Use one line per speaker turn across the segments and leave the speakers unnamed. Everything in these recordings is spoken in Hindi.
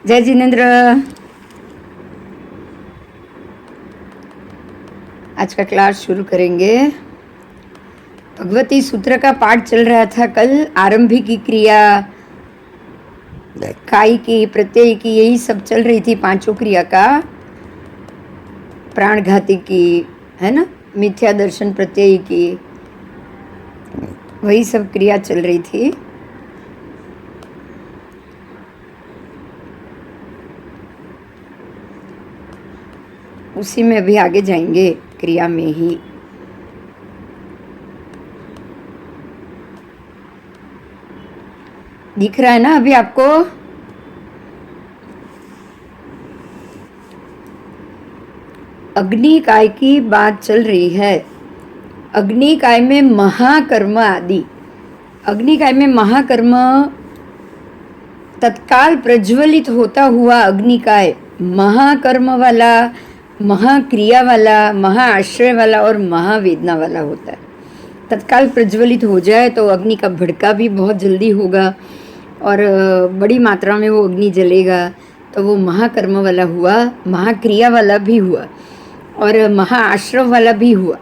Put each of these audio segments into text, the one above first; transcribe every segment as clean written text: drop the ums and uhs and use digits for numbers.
जय जिनेन्द्र। आज का क्लास शुरू करेंगे। भगवती सूत्र का पाठ चल रहा था कल। आरंभी की क्रिया, काई की, प्रत्यय की, यही सब चल रही थी। पांचों क्रिया का, प्राणघाती की, है ना, मिथ्या दर्शन प्रत्यय की, वही सब क्रिया चल रही थी। उसी में अभी आगे जाएंगे, क्रिया में ही। दिख रहा है ना अभी आपको? अग्निकाय की बात चल रही है। अग्निकाय में महाकर्म आदि, अग्निकाय में महाकर्म तत्काल प्रज्वलित होता हुआ अग्निकाय महाकर्म वाला, महाक्रिया वाला, महाआश्रय वाला और महावेदना वाला होता है। तत्काल प्रज्वलित हो जाए तो अग्नि का भड़का भी बहुत जल्दी होगा और बड़ी मात्रा में वो अग्नि जलेगा, तो वो महाकर्म वाला हुआ, महाक्रिया वाला भी हुआ और महाआश्रव वाला भी हुआ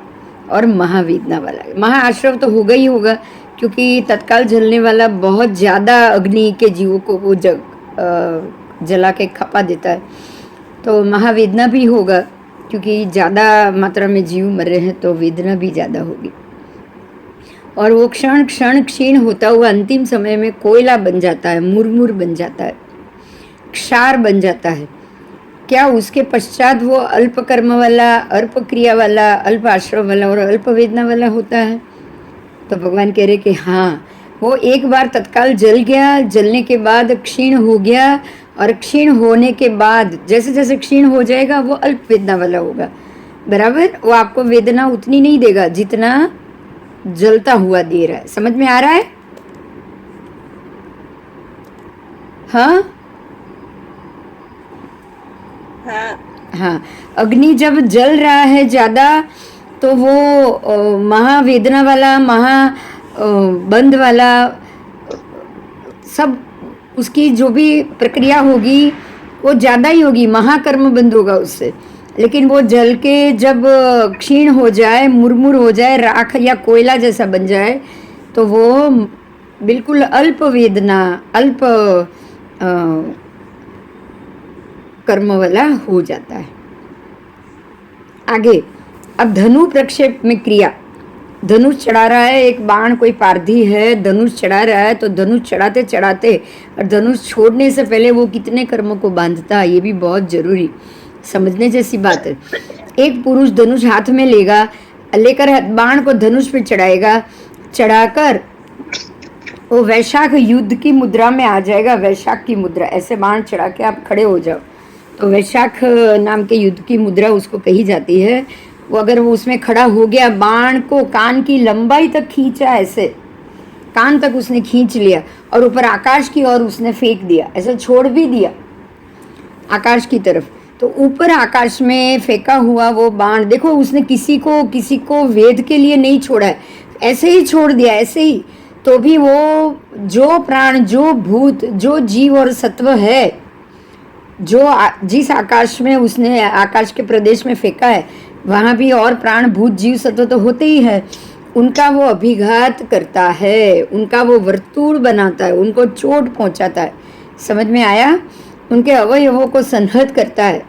और महावेदना वाला। महाआश्रव तो होगा ही होगा, क्योंकि तत्काल जलने वाला बहुत ज़्यादा अग्नि के जीवों को वो जला के खपा देता है। तो महावेदना भी होगा, क्योंकि ज़्यादा मात्रा में जीव मर रहे हैं तो वेदना भी ज़्यादा होगी। और वो क्षण क्षण क्षीण होता हुआ अंतिम समय में कोयला बन जाता है, मुरमुर बन जाता है, क्षार बन जाता है। क्या उसके पश्चात वो अल्प कर्म वाला, अल्प क्रिया वाला, अल्प आश्रव वाला और अल्प वेदना वाला होता है? तो भगवान कह रहे कि हाँ, वो एक बार तत्काल जल गया, जलने के बाद क्षीण हो गया और क्षीण होने के बाद जैसे जैसे क्षीण हो जाएगा वो अल्प वेदना वाला होगा। बराबर, वो आपको वेदना उतनी नहीं देगा जितना जलता हुआ दे रहा है। समझ में आ रहा है? हाँ हाँ। अग्नि जब जल रहा है ज़्यादा तो वो महावेदना वाला, महा बंध वाला, सब उसकी जो भी प्रक्रिया होगी वो ज़्यादा ही होगी, महाकर्म बंद होगा उससे। लेकिन वो जल के जब क्षीण हो जाए, मुरमुर हो जाए, राख या कोयला जैसा बन जाए, तो वो बिल्कुल अल्प वेदना, अल्प कर्म वाला हो जाता है। आगे, अब धनु प्रक्षेप में क्रिया। धनुष चढ़ा रहा है, एक बाण कोई पारधी है, धनुष चढ़ा रहा है, तो धनुष चढ़ाते चढ़ाते और धनुष छोड़ने से पहले वो कितने कर्मों को बांधता है, ये भी बहुत जरूरी समझने जैसी बात है। एक पुरुष धनुष हाथ में लेकर बाण को धनुष पे चढ़ाएगा, चढ़ाकर वो वैशाख युद्ध की मुद्रा में आ जाएगा। वैशाख की मुद्रा, ऐसे बाण चढ़ा के आप खड़े हो जाओ तो वैशाख नाम के युद्ध की मुद्रा उसको कही जाती है। वो अगर वो उसमें खड़ा हो गया, बाण को कान की लंबाई तक खींचा, ऐसे कान तक उसने खींच लिया और ऊपर आकाश की ओर उसने फेंक दिया, ऐसे छोड़ भी दिया आकाश की तरफ, तो ऊपर आकाश में फेंका हुआ वो बाण, देखो उसने किसी को वेद के लिए नहीं छोड़ा है, ऐसे ही छोड़ दिया, ऐसे ही। तो भी वो जो प्राण, जो भूत, जो जीव और सत्व है, जो जिस आकाश में उसने, आकाश के प्रदेश में फेंका है, वहाँ भी और प्राण, भूत, जीव, सत्व तो होते ही है। उनका वो अभिघात करता है, उनका वो वर्तुल बनाता है, उनको चोट पहुँचाता है। समझ में आया? उनके अवयवों को संहत करता है,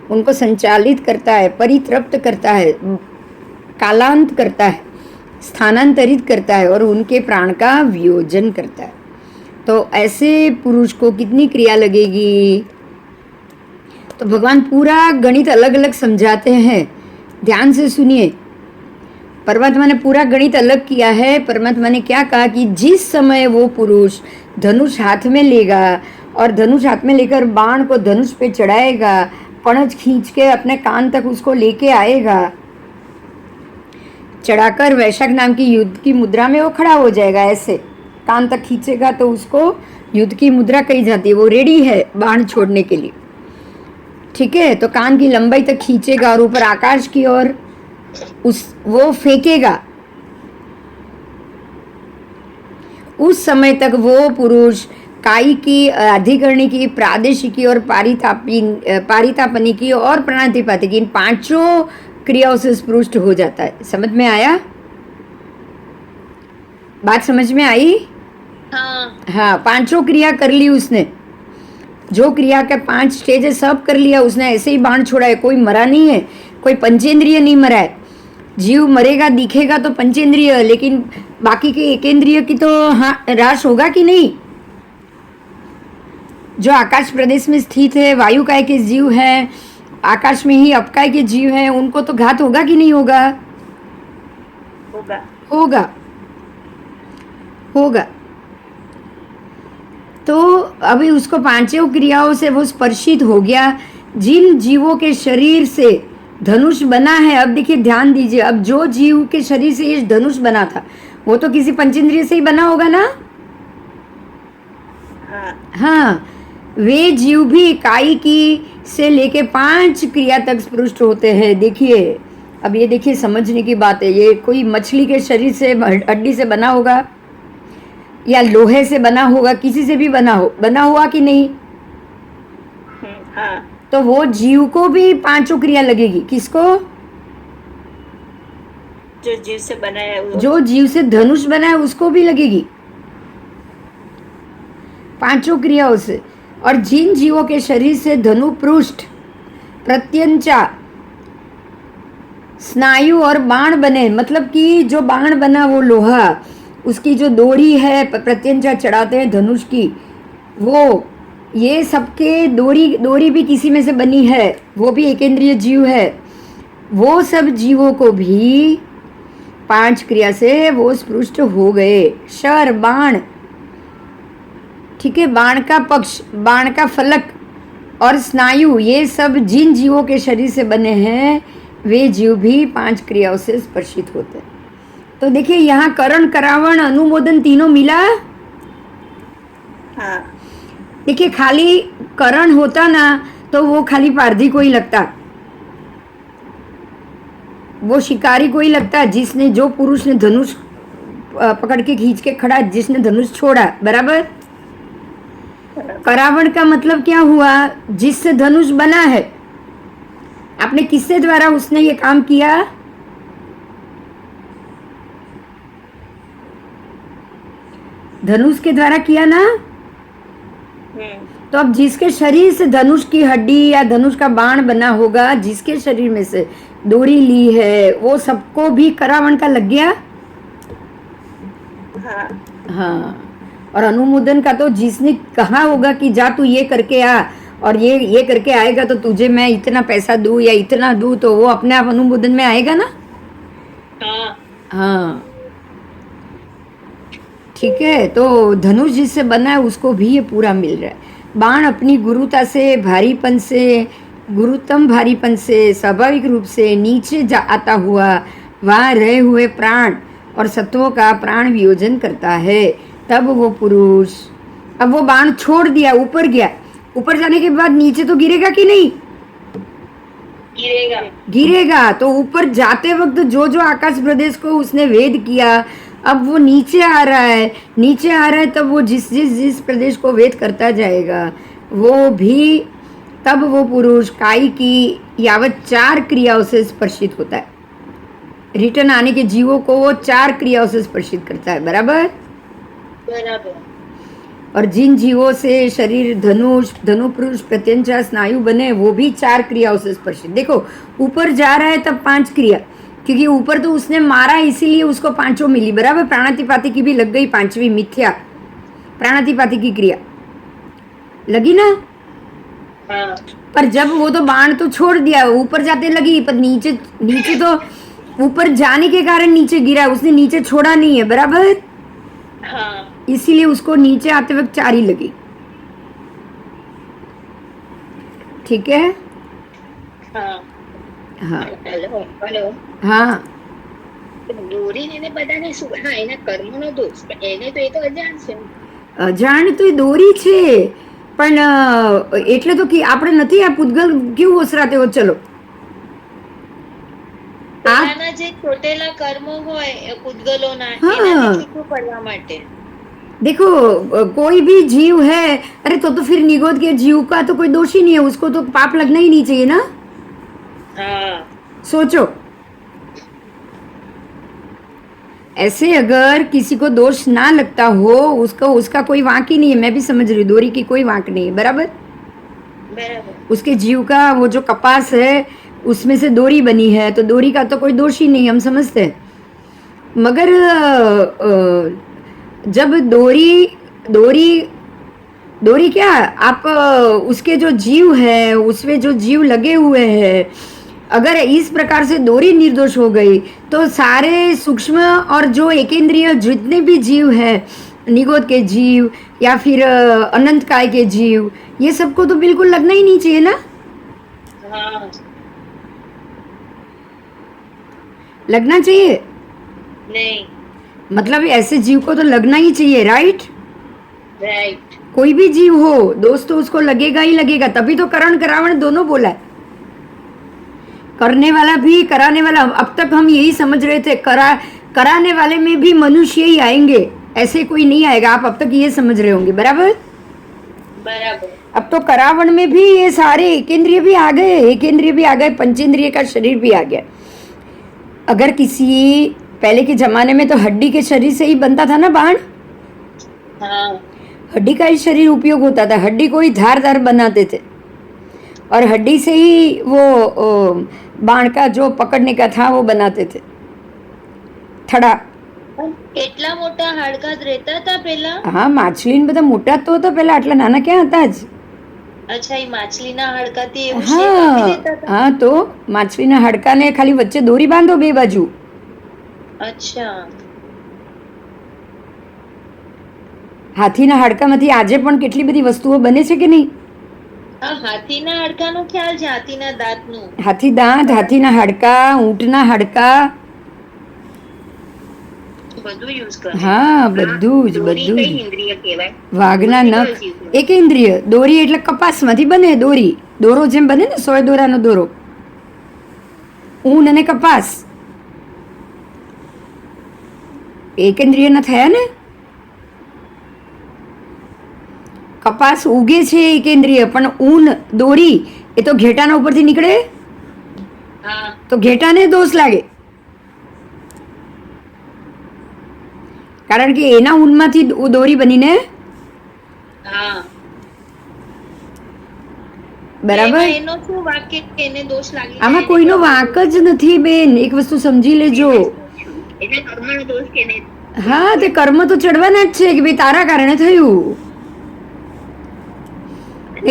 उनको संचालित करता है, परितृप्त करता है, कालांत करता है, स्थानांतरित करता है और उनके प्राण का वियोजन करता है। तो ऐसे पुरुष को कितनी क्रिया लगेगी? तो भगवान पूरा गणित अलग अलग समझाते हैं, ध्यान से सुनिए। परमात्मा ने पूरा गणित अलग किया है। परमात्मा ने क्या कहा कि जिस समय वो पुरुष धनुष हाथ में लेगा और धनुष हाथ में लेकर बाण को धनुष पे चढ़ाएगा, पणज खींच के अपने कान तक उसको लेके आएगा, चढ़ाकर वैशाख नाम की युद्ध की मुद्रा में वो खड़ा हो जाएगा, ऐसे कान तक खींचेगा तो उसको युद्ध की मुद्रा कही जाती है। वो रेडी है बाण छोड़ने के लिए, ठीक है? तो कान की लंबाई तक खींचेगा और ऊपर आकाश की ओर वो फेंकेगा। उस समय तक वो पुरुष कायिकी, अधिकरणिकी, प्रादेशिकी और पारितापनिकी और प्राणातिपातिकी, इन पांचों क्रियाओं से स्पृष्ट हो जाता है। समझ में आया? बात समझ में आई? हाँ, पांचों क्रिया कर ली उसने, जो क्रिया के 5 स्टेज है सब कर लिया उसने, ऐसे ही बाण छोड़ा है, कोई मरा नहीं है, कोई पंचेंद्रिय नहीं मरा है। जीव मरेगा दिखेगा तो पंचेंद्रिय, लेकिन बाकी के एकेंद्रिय की तो हाँ राश होगा कि नहीं? जो आकाश प्रदेश में स्थित है, वायु काय के जीव है, आकाश में ही अपकाय के जीव है, उनको तो घात होगा कि नहीं होगा? होगा होगा। तो अभी उसको पांचों क्रियाओं से वो स्पर्शित हो गया। जिन जीवों के शरीर से धनुष बना है, अब देखिए ध्यान दीजिए, अब जो जीव के शरीर से ये धनुष बना था वो तो किसी पंचेंद्रिय से ही बना होगा ना? हाँ, वे जीव भी कायिकी से लेके 5 क्रिया तक स्पृष्ट होते हैं। देखिए अब ये देखिए समझने की बात है, ये कोई मछली के शरीर से हड्डी से बना होगा या लोहे से बना होगा, किसी से भी बना हुआ कि नहीं?
हाँ।
तो वो जीव को भी पांचों क्रिया लगेगी। किसको?
जो जीव से बना है,
जो जीव से धनुष बना है उसको भी लगेगी पांचों क्रियाओं से। और जिन जीवों के शरीर से धनु पृष्ठ, प्रत्यंचा, स्नायु और बाण बने, मतलब कि जो बाण बना वो लोहा, उसकी जो डोरी है प्रत्यंचा चढ़ाते हैं धनुष की, वो ये सबके डोरी भी किसी में से बनी है, वो भी एकेंद्रिय जीव है। वो सब जीवों को भी 5 क्रिया से वो स्पृष्ट हो गए। शर, बाण, ठीक है, बाण का पक्ष, बाण का फलक और स्नायु, ये सब जिन जीवों के शरीर से बने हैं वे जीव भी 5 क्रियाओं से स्पर्शित होते हैं। तो देखिए यहाँ करण, करावण, अनुमोदन तीनों मिला।
हाँ।
देखिए खाली करण होता ना तो वो खाली पारधी को ही लगता, वो शिकारी को ही लगता, जिसने, जो पुरुष ने धनुष पकड़ के खींच के खड़ा, जिसने धनुष छोड़ा, बराबर। करावण का मतलब क्या हुआ? जिससे धनुष बना है। आपने किससे द्वारा उसने ये काम किया? धनुष के द्वारा किया ना। तो अब जिसके शरीर से धनुष की हड्डी या धनुष का बाण बना होगा, जिसके शरीर में से डोरी ली है, वो सबको भी करावण का लग गया। हाँ। और अनुमोदन का तो जिसने कहा होगा कि जा तू ये करके आ, और ये करके आएगा तो तुझे मैं इतना पैसा दूं या इतना दूं, तो वो अपने आप अनुमोदन में आएगा ना। हाँ, ठीक है। तो धनुष जिससे बना है उसको भी ये पूरा मिल रहा है। बाण अपनी गुरुता से, भारीपन से, गुरुतम भारीपन से स्वाभाविक रूप से नीचे आता हुआ वहाँ रहे हुए प्राण और सत्वों का प्राण वियोजन करता है। तब वो पुरुष, अब वो बाण छोड़ दिया, ऊपर गया, ऊपर जाने के बाद नीचे तो गिरेगा कि नहीं? गिरेगा। तो ऊपर जाते वक्त जो जो आकाश प्रदेश को उसने वेद किया, अब वो नीचे आ रहा है, तब वो जिस प्रदेश को वेद करता जाएगा वो भी, तब वो पुरुष कायिकी यावत 4 क्रियाओं से स्पर्शित होता है। रिटर्न आने के जीवों को वो 4 क्रियाओं से स्पर्शित करता है, बराबर। और जिन जीवों से शरीर धनुष, धनुपुरुष, प्रत्यंचा, स्नायु बने, वो भी 4 क्रियाओं से स्पर्शित। देखो ऊपर जा रहा है तब 5 क्रिया, क्योंकि ऊपर तो उसने मारा इसीलिए उसको 5 मिली, बराबर। प्राणातिपाती की भी लग गई 5वीं, मिथ्या प्राणातिपाती की क्रिया लगी ना। पर जब वो तो बाण तो छोड़ दिया, ऊपर जाते लगी, पर नीचे तो ऊपर जाने के कारण नीचे गिरा, उसने नीचे छोड़ा नहीं है, बराबर। इसीलिए उसको नीचे आते वक्त 4 ही लगी। ठीक है। हाँ। हाँ।
દોરી એને બધાને શું? હા, એના કર્મનો દોષ, એને તો એ તો અજાણ છે.
અજાણ તો એ દોરી છે, પણ એટલે તો કે આપણે નથી આ પૂતગલ કેવું ઓસરાતે હો. ચલો
પોતાના જે ચોટેલા કર્મો હોય પૂતગલોના, એનાથી છૂટું પડવા માટે.
देखो कोई भी जीव है, अरे तो फिर निगोद के जीव का तो कोई दोष ही नहीं है, उसको तो पाप लगना ही नहीं चाहिए ना।
हाँ
सोचो, ऐसे अगर किसी को दोष ना लगता हो, उसको उसका कोई वांक ही नहीं है। मैं भी समझ रही हूँ, डोरी की कोई वांक नहीं है, बराबर।
बराबर।
उसके जीव का वो जो कपास है उसमें से डोरी बनी है, तो डोरी का तो कोई दोष ही नहीं, हम समझते हैं। मगर जब डोरी डोरी डोरी क्या, आप उसके जो जीव है, उसमें जो जीव लगे हुए हैं, अगर इस प्रकार से डोरी निर्दोष हो गई तो सारे सूक्ष्म और जो एकेंद्रिय जितने भी जीव हैं, निगोद के जीव या फिर अनंत काय के जीव, ये सबको तो बिल्कुल लगना ही नहीं चाहिए ना।
हाँ
लगना चाहिए,
नहीं।
मतलब ऐसे जीव को तो लगना ही चाहिए, राइट।
राइट।
कोई भी जीव हो दोस्त, तो उसको लगेगा ही लगेगा, तभी तो करण करावण दोनों बोला है। करने वाला भी कराने वाला, अब तक हम यही समझ रहे थे, कराने वाले में भी मनुष्य ही आएंगे, ऐसे कोई नहीं आएगा, आप अब तक ये समझ रहे होंगे, बराबर।
बराबर।
अब तो करावण में भी ये सारे एकेंद्रिय भी आ गए, एकेंद्रिय भी आ गए, पंचेंद्रिय का शरीर भी आ गया। अगर किसी पहले के जमाने में तो हड्डी के शरीर से ही बनता था ना बाण,
हाँ
हड्डी का ही शरीर उपयोग होता था, हड्डी को ही धारदार बनाते थे और हड्डी से ही वो बाण का जो पकड़ने का था वो बनाते थे, थड़ा।
કેટલા મોટા હાડકા જ રહેતા હતા પેલા?
હા, માછલી બધા મોટા તો હતા પેલા, આટલા નાના ક્યાં હતા જ।
અચ્છા, એ માછલીના હાડકાથી એવું
હા
શેપ આપી દેતા હતા?
હા, તો માછલીના હાડકાને ખાલી વચ્ચે દોરી બાંધો બે બાજુ।
અચ્છા।
હાથીના હાડકામાંથી આજે પણ કેટલી બધી વસ્તુઓ બને છે કે નહીં?
હા, હાથીના હાડકાનો ખ્યાલ છે, હાથીના દાંતનું।
હાથી દાંત, હાથીના હાડકા, ઊંટના હાડકા,
બધું યુઝ કરે।
હા બધું જ
દોરી
બધું
કઈ
જ।
ઇન્દ્રિય કહેવાય?
વાઘના નખ એકેન્દ્રિય, દોરી એટલે કપાસમાંથી બને દોરી, દોરો જેમ બને ને 100 દોરાનો દોરો, ઊન અને કપાસ એકેન્દ્રિયના થયા ને। કપાસ ઉગે છે એકેન્દ્રિય, પણ ઊન દોરી એ તો ઘેટાના ઉપરથી નીકળે,
હા
તો ઘેટાને દોષ લાગે, કારણ કે એના ઊનમાંથી દોરી બનીને,
હા
બરાબર।
એમાં એનો શું વાક્ય કે એને દોષ લાગી
આમાં
જાય?
કોઈનો વાંક જ નથી બેન, એક વસ્તુ સમજી લેજો।
એટલે કર્મનો દોષ કે નહીં?
હા, તે કર્મ તો ચડવાના જ છે કે ભાઈ તારા કારણે થયું।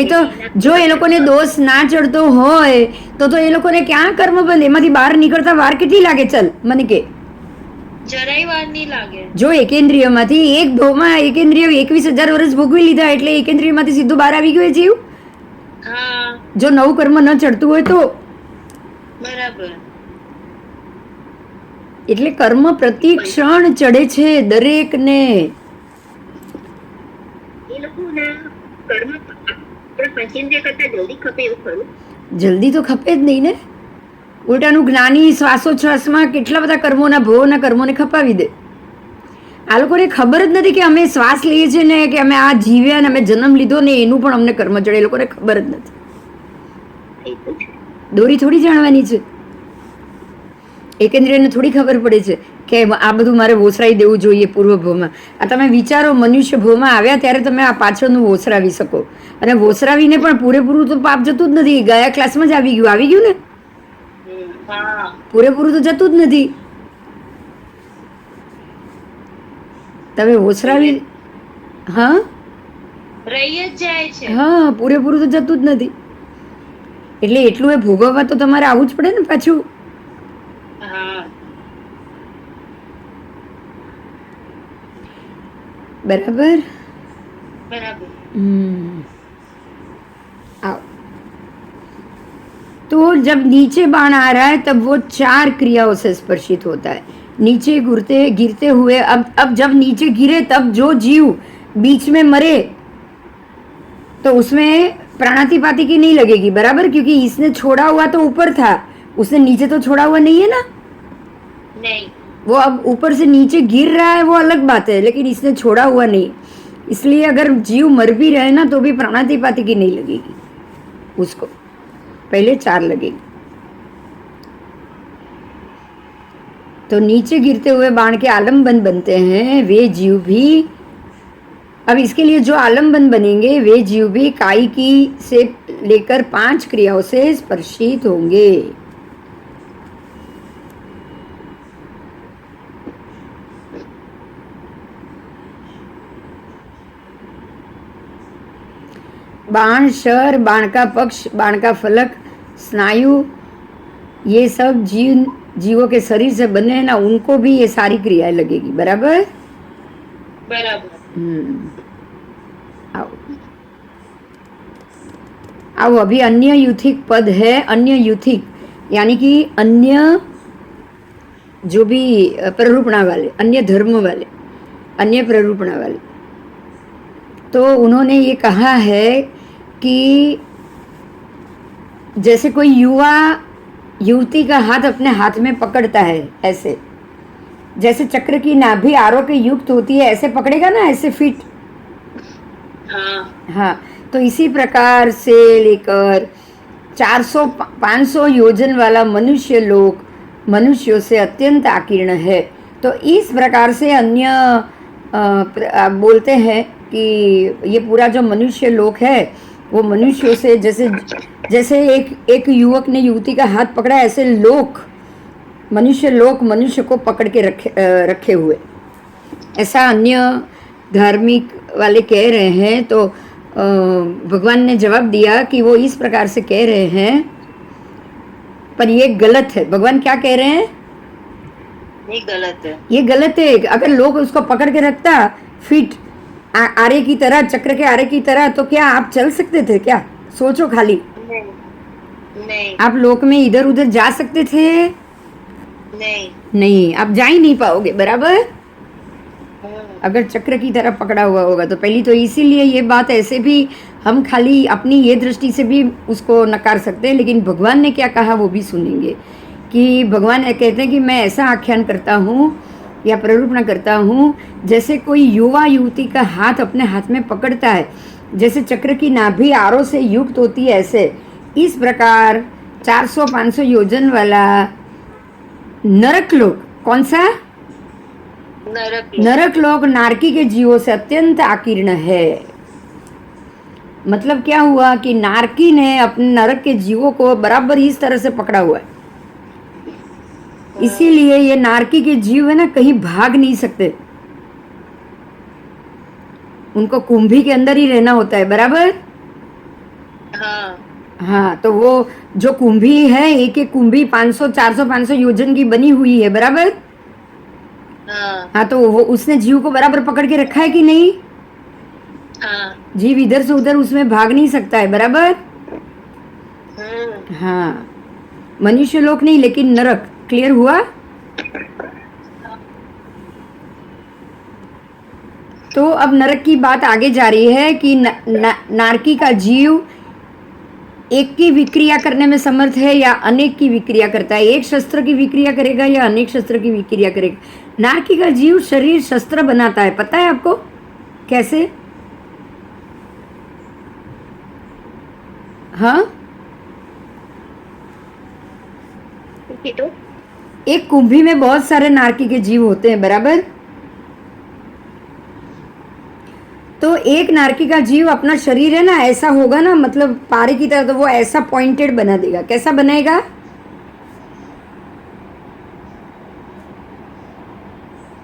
એ તો જો એ લોકોને દોષ ના ચડતો હોય તો એ લોકોને ક્યાં કર્મ બંધ, એમાંથી બહાર નીકળતા વાર કેટલી લાગે? ચલ મને કે,
જરાય વાર નહીં લાગે।
જો એકેન્દ્રિયમાંથી એક ધોમાં એકેન્દ્રિય 21,000 વર્ષ ભોગવી લીધા એટલે એકેન્દ્રિયમાંથી સીધું બહાર આવી ગયો એ જીવ,
હા
જો નવું કર્મ ન ચડતું હોય તો।
બરાબર।
એટલે કર્મ પ્રતિ ક્ષણ ચડે છે દરેકને।
એ લોકોના કર્મ પંચેન્દ્રિય કરતા જલ્દી ખપે એવું ખરું?
જલ્દી તો ખપે જ નહીં ને, ઉલટાનું જ્ઞાની શ્વાસોચ્છ્વાસમાં કેટલા બધા કર્મોના ભોગના કર્મોને ખપાવી દે। આ લોકોને ખબર જ નથી કે અમે શ્વાસ લઈએ છીએ ને, કે અમે આ જીવ્યા ને અમે જન્મ લીધો ને એનું પણ અમને કર્મ ચડે, એ લોકોને ખબર જ નથી। દોરી થોડી જાણવાની છે, એકેન્દ્રિયને થોડી ખબર પડે છે કે આ બધું મારે વોસરાઈ દેવું જોઈએ પૂર્વ ભવમાં। આ તમે વિચારો, મનુષ્ય ભવમાં આવ્યા ત્યારે તમે આ પાછળનું વોસરાવી શકો, અને વોસરાવીને પણ પૂરેપૂરું તો પાપ જતું જ નથી, ગયા ક્લાસમાં જ આવી ગયું ને,
હા
પૂરેપૂરું તો જતું જ નથી। તમે વોસરાવી, હા
રહી જ જાય છે।
હા, પૂરેપૂરું તો જતું જ નથી, એટલે એટલું એ ભોગવવા તો તમારે આવવું જ પડે ને પાછું।
હા
बराबर।
બરાબર।
आओ, तो जब नीचे बाण आ रहा है तब वो 4 क्रियाओं से स्पर्शित होता है। नीचे गिरते गिरते हुए, अब जब नीचे गिरे तब जो जीव बीच में मरे तो उसमें प्राणातिपाती की नहीं लगेगी, बराबर, क्योंकि इसने छोड़ा हुआ तो ऊपर था, उसने नीचे तो छोड़ा हुआ नहीं है ना।
नहीं।
वो अब ऊपर से नीचे गिर रहा है वो अलग बात है, लेकिन इसने छोड़ा हुआ नहीं। इसलिए अगर जीव मर भी रहे ना तो भी प्राणातिपाती की नहीं लगेगी उसको, पहले 4 लगेगी। तो नीचे गिरते हुए बाण के आलम्बन बनते हैं वे जीव भी। अब इसके लिए जो आलम्बन बनेंगे वे जीव भी कायिकी से लेकर 5 क्रियाओं से स्पर्शित होंगे। बाण, शर, बाण का पक्ष, बाण का फलक, स्नायु, ये सब जीवों के शरीर से बने हैं ना, उनको भी ये सारी क्रियाएं लगेगी। बराबर? आओ आओ, अभी अन्य यूथिक पद है। अन्य यूथिक यानी कि अन्य जो भी प्ररूपणा वाले, अन्य धर्म वाले, अन्य प्ररूपणा वाले। तो उन्होंने ये कहा है कि जैसे कोई युवा युवती का हाथ अपने हाथ में पकड़ता है, ऐसे जैसे चक्र की नाभि आरो के युक्त होती है, ऐसे पकड़ेगा ना, ऐसे फिट। हाँ, तो इसी प्रकार से लेकर 400-500 योजन वाला मनुष्य लोक मनुष्यों से अत्यंत आकीर्ण है। तो इस प्रकार से अन्य आप बोलते हैं कि ये पूरा जो मनुष्य लोक है वो मनुष्यों से, जैसे एक युवक ने युवती का हाथ पकड़ा, ऐसे लोक मनुष्य को पकड़ के रखे हुए, ऐसा अन्य धार्मिक वाले कह रहे हैं। तो भगवान ने जवाब दिया कि वो इस प्रकार से कह रहे हैं, पर ये गलत है। भगवान क्या कह रहे हैं? ये गलत है। अगर लोग उसको पकड़ के रखता फिट आरे की तरह, चक्र के आरे की तरह, तो क्या आप चल सकते थे क्या? सोचो खाली।
नहीं।
आप लोक में इधर उधर जा सकते थे? नहीं, आप जा ही नहीं पाओगे। बराबर? अगर चक्र की तरह पकड़ा हुआ होगा तो पहली तो इसीलिए ये बात ऐसे भी हम खाली अपनी ये दृष्टि से भी उसको नकार सकते हैं, लेकिन भगवान ने क्या कहा वो भी सुनेंगे। कि भगवान कहते हैं कि मैं ऐसा आख्यान करता हूँ या प्ररूपणा करता हूँ, जैसे कोई युवा युवती का हाथ अपने हाथ में पकड़ता है, जैसे चक्र की नाभि आरो से युक्त होती है, ऐसे इस प्रकार 400-500 योजन वाला नरक लोक, कौन सा? नरक लोक नारकी के जीवों से अत्यंत आकीर्ण है। मतलब क्या हुआ कि नारकी ने अपने नरक के जीवों को बराबर इस तरह से पकड़ा हुआ है। इसीलिए ये नारकी के जीव है ना, कहीं भाग नहीं सकते, उनको कुंभी के अंदर ही रहना होता है। बराबर? हाँ, तो वो जो कुंभी है, एक कुंभी 400-500 योजन की बनी हुई है। बराबर? हाँ, तो वो उसने जीव को बराबर पकड़ के रखा है कि नहीं? जीव इधर से उधर उसमें भाग नहीं सकता है। बराबर? हाँ, मनुष्य लोक नहीं, लेकिन नरक। क्लियर हुआ? तो अब नरक की बात आगे जा रही है कि नारकी का जीव एक की विक्रिया करने में समर्थ है या अनेक की विक्रिया करता है। एक शस्त्र की विक्रिया करेगा या अनेक शस्त्र की विक्रिया करेगा। नारकी का जीव शरीर शस्त्र बनाता है, पता है आपको कैसे? हाँ,
तो
एक कुंभी में बहुत सारे नारकी के जीव होते हैं। बराबर? तो एक नारकी का जीव अपना शरीर है ना, ऐसा होगा ना, मतलब पारे की तरह, तो वो ऐसा पॉइंटेड बना देगा। कैसा बनाएगा?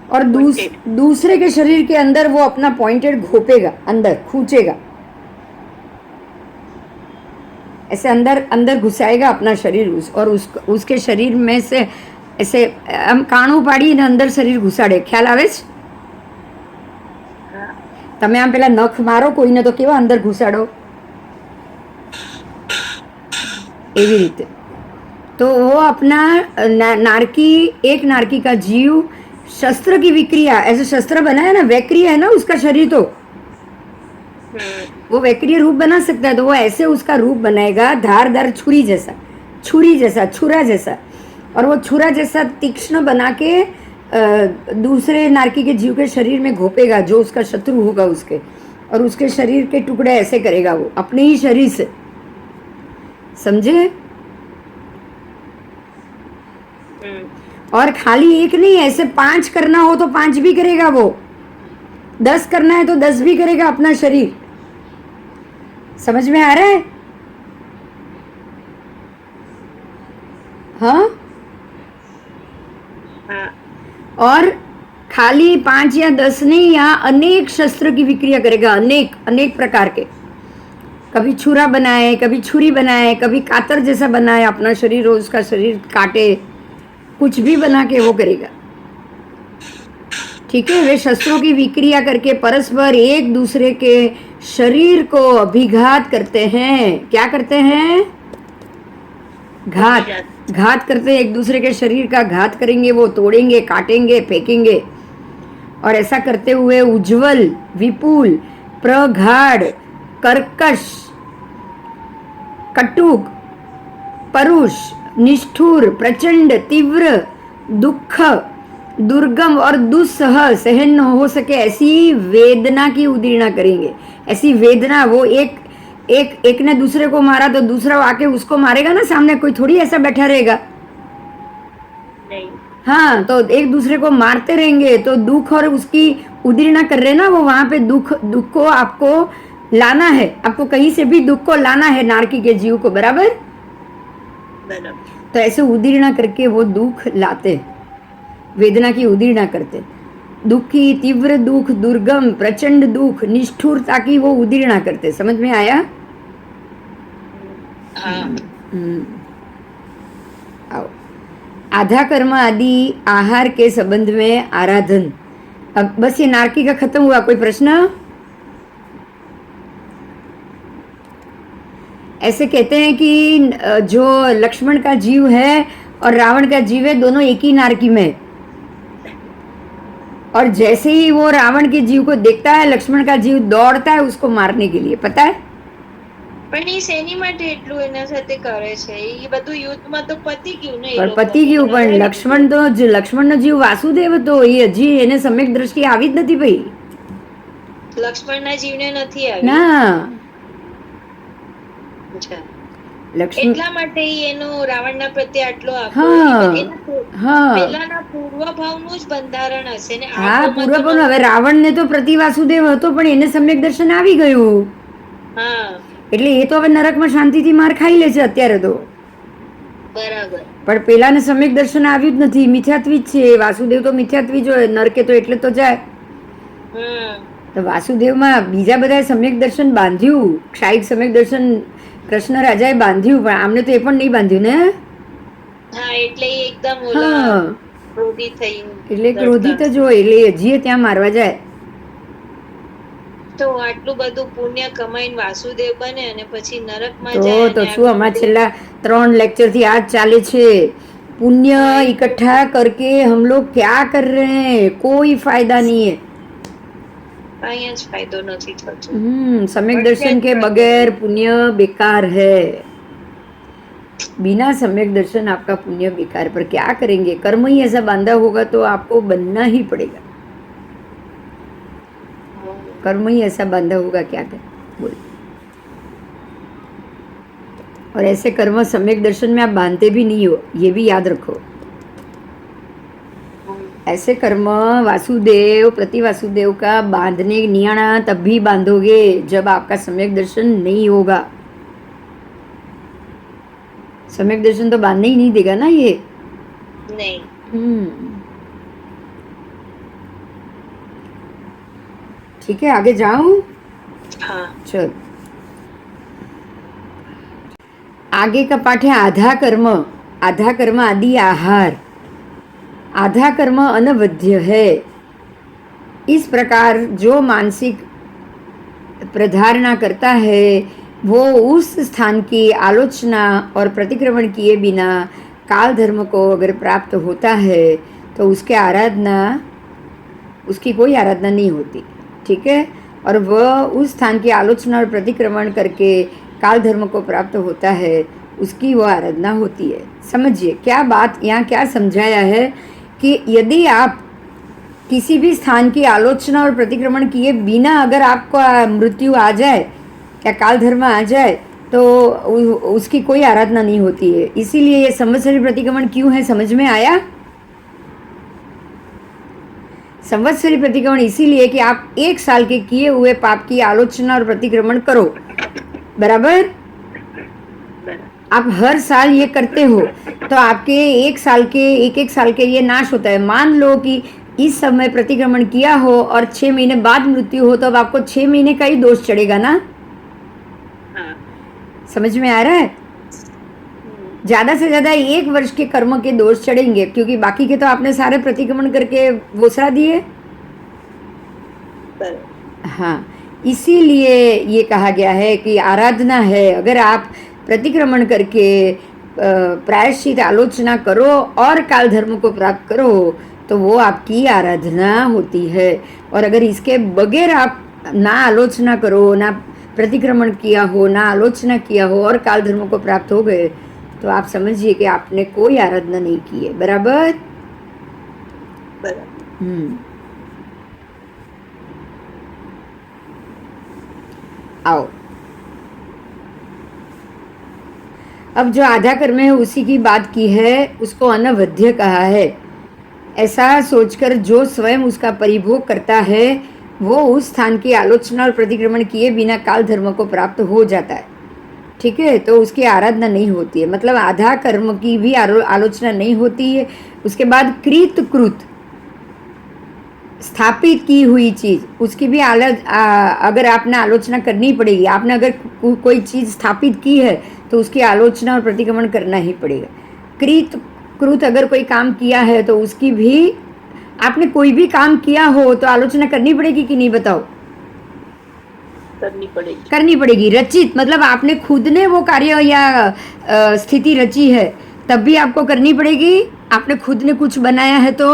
और दूसरे के शरीर के अंदर वो अपना पॉइंटेड घोपेगा, अंदर खूंचेगा, ऐसे अंदर घुसाएगा अपना शरीर और उसके शरीर में से ऐसे हम काणू पाड़ी ने अंदर शरीर घुसाड़े। ખ્યાલ આવે છે? તમે આમ પેલા નખ મારો કોઈને તો કેવા અંદર ઘુસાડો, એવી રીતે। तो वो अपना नारकी, एक नारकी का जीव शस्त्र की विक्रिया, ऐसे शस्त्र बनाया ना, वैक्रिय है ना उसका शरीर, तो वो वैक्रिय रूप बना सकता है। तो वो ऐसे उसका रूप बनाएगा, धारदार छुरी जैसा, छुरा जैसा, और वो छुरा जैसा तीक्ष्ण बना के दूसरे नारकी के जीव के शरीर में घोपेगा, जो उसका शत्रु होगा उसके, और उसके शरीर के टुकड़े ऐसे करेगा वो अपने ही शरीर से, समझे? और खाली एक नहीं, ऐसे 5 करना हो तो 5 भी करेगा वो, 10 करना है तो 10 भी करेगा अपना शरीर। समझ में आ रहा है? हाँ। और खाली 5 या 10 नहीं, यहाँ अनेक शस्त्र की विक्रिया करेगा, अनेक अनेक प्रकार के। कभी छुरा बनाए, कभी छुरी बनाए, कभी कातर जैसा बनाए अपना शरीर, हो उसका शरीर काटे, कुछ भी बना के वो करेगा। ठीक है, वे शस्त्रों की विक्रिया करके परस्पर एक दूसरे के शरीर को अभिघात करते हैं। क्या करते हैं? घात करते हैं, एक दूसरे के शरीर का घात करेंगे, वो तोड़ेंगे, काटेंगे, फेंकेंगे। और ऐसा करते हुए उज्जवल, विपुल, प्रगाढ़, कर्कश, कटुक, परुष, निष्ठुर, प्रचंड, तीव्र, दुख, दुर्गम और दुस्सह, सहन न हो सके ऐसी वेदना की उदीर्णा करेंगे। ऐसी वेदना, वो एक ने दूसरे को मारा तो दूसरा आके उसको मारेगा ना, सामने कोई थोड़ी ऐसा बैठा रहेगा।
नहीं।
हाँ, तो एक दूसरे को मारते रहेंगे तो दुख और उसकी उदीर्णा कर रहे ना वो, वहां पे दुख को आपको लाना है, आपको कहीं से भी दुख को लाना है नारकी के जीव को, बराबर? तो ऐसे उदीर्णा करके वो दुख लाते, वेदना की उदीर्णा करते। दुखी, तीव्र दुख, दुर्गम, प्रचंड दुख, निष्ठुरता की वो उदीर्णा करते। समझ में आया? आओ, आधा कर्म आदि आहार के संबंध में आराधन। अब बस ये नारकी का खत्म हुआ। कोई प्रश्न? ऐसे कहते हैं कि जो लक्ष्मण का जीव है और रावण का जीव है, दोनों एक ही नारकी में। और जैसे ही वो रावण के जीव को देखता है, लक्ष्मण का जीव दौड़ता है उसको मारने के लिए, पता है?
પણ એ શેની માટે એટલું એના સાથે કરે છે? એ બધું યુદ્ધમાં તો પતી ગયું ને.
પણ પતી ગયું, પણ લક્ષ્મણનો જીવ વાસુદેવ હતો, એ હજી એને સમ્યક દ્રષ્ટિ આવી જ નથી ભાઈ.
લક્ષ્મણના જીવને નથી આવી
ના.
એટલા માટે એનો રાવણના પ્રત્યે આટલો પેલાના પૂર્વભાવનું જ બંધારણ હશે ને.
હા, પૂર્વભાવનું. હવે રાવણને તો પ્રતિ વાસુદેવ હતો, પણ એને સમ્યક દર્શન આવી ગયું.
હા,
એટલે એ તો હવે નરકમાં શાંતિથી માર ખાઈ લે છે અત્યારે તો.
બરાબર.
પણ પેલાને સમ્યક દર્શન આવ્યું જ નથી, મિથ્યાત્વી જ છે. વાસુદેવ તો મિથ્યાત્વી જ હોય, નરકે તો એટલે તો જાય. તો વાસુદેવમાં બીજા બધાએ સમ્યક દર્શન બાંધ્યું, ક્ષાયિક સમ્યક દર્શન કૃષ્ણ રાજાએ બાંધ્યું, પણ આમને તો એ પણ નહીં બાંધ્યું ને.
હા, એટલે એકદમ ક્રોધિત થઈ,
એટલે ક્રોધિત જ હોય, એટલે હજી ત્યાં મારવા જાય.
તો આટલું બધું પુણ્ય કમાઈને વાસુદેવ બને અને પછી નરકમાં જાય.
તો શું, અમારા છેલ્લા 3 लेक्चर થી આ ચાલે છે. पुण्य इकट्ठा करके हम लोग क्या कर रहे हैं? कोई फायदा नहीं है.
फायदो नहीं थतो.
सम्यक दर्शन के बगैर पुण्य बेकार है. बिना सम्यक दर्शन आपका पुण्य बेकार. पर क्या करेंगे? कर्म ही ऐसा बांधा होगा तो आपको बनना ही पड़ेगा. कर्म ही ऐसा बांधा होगा, क्या करें बोल. और ऐसे कर्म सम्यक दर्शन में आप बांधते भी नहीं हो, ये भी याद रखो. ऐसे कर्म वासुदेव, प्रति वासुदेव का बांधने नियाणा तब भी बांधोगे जब आपका सम्यक दर्शन नहीं होगा. सम्यक दर्शन तो बांधने ही नहीं देगा ना ये.
नहीं.
ठीक है, आगे जाऊं?
हाँ,
चल. आगे का पाठ है आधा कर्म. आधा कर्म आदि आहार. आधा कर्म अनवध्य है. इस प्रकार जो मानसिक प्रधारणा करता है वो उस स्थान की आलोचना और प्रतिक्रमण किए बिना काल धर्म को अगर प्राप्त होता है तो उसकी कोई आराधना नहीं होती. ठीक है. और वह उस स्थान की आलोचना और प्रतिक्रमण करके काल धर्म को प्राप्त होता है, उसकी वो आराधना होती है. समझिए क्या बात यहाँ क्या समझाया है कि यदि आप किसी भी स्थान की आलोचना और प्रतिक्रमण किए बिना अगर आपको मृत्यु आ जाए या काल धर्म आ जाए तो उसकी कोई आराधना नहीं होती है। इसीलिए ये संवत्सरी प्रतिक्रमण क्यों है, समझ में आया? संवत्सरी प्रतिक्रमण इसीलिए कि आप 1 साल के किए हुए पाप की आलोचना और प्रतिक्रमण करो, बराबर? आप हर साल ये करते हो तो आपके 1 साल के 1 साल के ये नाश होता है। मान लो कि इस समय प्रतिक्रमण किया हो और 6 महीने बाद मृत्यु हो तो अब आपको 6 महीने का ही दोष चढ़ेगा ना।
हाँ।
समझ में आ रहा है? ज्यादा से ज्यादा 1 वर्ष के कर्म के दोष चढ़ेंगे, क्योंकि बाकी के तो आपने सारे प्रतिक्रमण करके वोसरा दिए। हाँ, इसीलिए ये कहा गया है कि आराधना है, अगर आप प्रतिक्रमण करके प्रायश्चित आलोचना करो और काल धर्म को प्राप्त करो तो वो आपकी आराधना होती है। और अगर इसके बगैर आप ना आलोचना करो, ना प्रतिक्रमण किया हो, ना आलोचना किया हो और काल धर्म को प्राप्त हो गए तो आप समझिए कि आपने कोई आराधना नहीं की है, बराबर? आओ, अब जो आधा कर्म है उसी की बात की है, उसको अनवध्य कहा है। ऐसा सोचकर जो स्वयं उसका परिभोग करता है वो उस स्थान की आलोचना और प्रतिक्रमण किए बिना काल धर्म को प्राप्त हो जाता है। ठीक है, तो उसकी आराधना नहीं होती है, मतलब आधा कर्म की भी आलोचना नहीं होती है। उसके बाद कृत स्थापित की हुई चीज उसकी भी अगर आपने आलोचना करनी पड़ेगी। आपने अगर कोई चीज स्थापित की है तो उसकी आलोचना और प्रतिक्रमण करना ही पड़ेगा। कृत अगर कोई काम किया है तो उसकी भी, आपने कोई भी काम किया हो तो आलोचना करनी पड़ेगी कि नहीं, बताओ? करनी पड़ेगी। रचित मतलब आपने खुद ने वो कार्य या स्थिति रची है तब भी आपको करनी पड़ेगी। आपने खुद ने कुछ बनाया है तो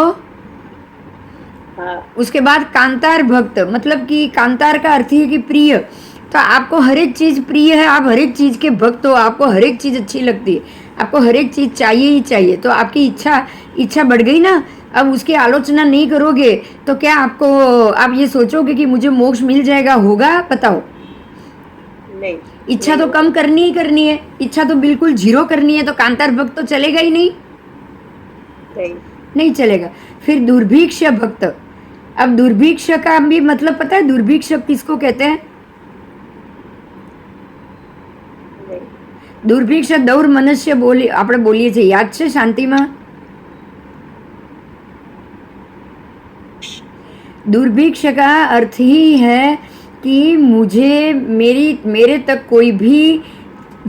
उसके बाद कांतार भक्त, मतलब कि कांतार का अर्थ है कि प्रिय, तो आपको हर एक चीज प्रिय है, आप हर एक चीज के भक्त हो, आपको हर एक चीज अच्छी लगती है, आपको हर एक चीज चाहिए ही चाहिए, तो आपकी इच्छा बढ़ गई ना। अब उसकी आलोचना नहीं करोगे तो क्या आप ये सोचोगे कि मुझे मोक्ष मिल जाएगा, होगा? बताओ। नहीं, इच्छा तो कम करनी ही करनी है, इच्छा तो बिल्कुल 0 करनी है, तो कांतार भक्त तो चलेगा ही नहीं, नहीं चलेगा। फिर दुर्भिक्ष भक्त, अब दुर्भिक्ष का भी मतलब पता है? दुर्भिक्ष किसको कहते हैं? दुर्भिक्ष दौर मनुष्य આપણે બોલીએ છીએ, યાદ છે શાંતિમાં? दुर्भिक्ष का अर्थ ही है कि मुझे मेरे तक कोई भी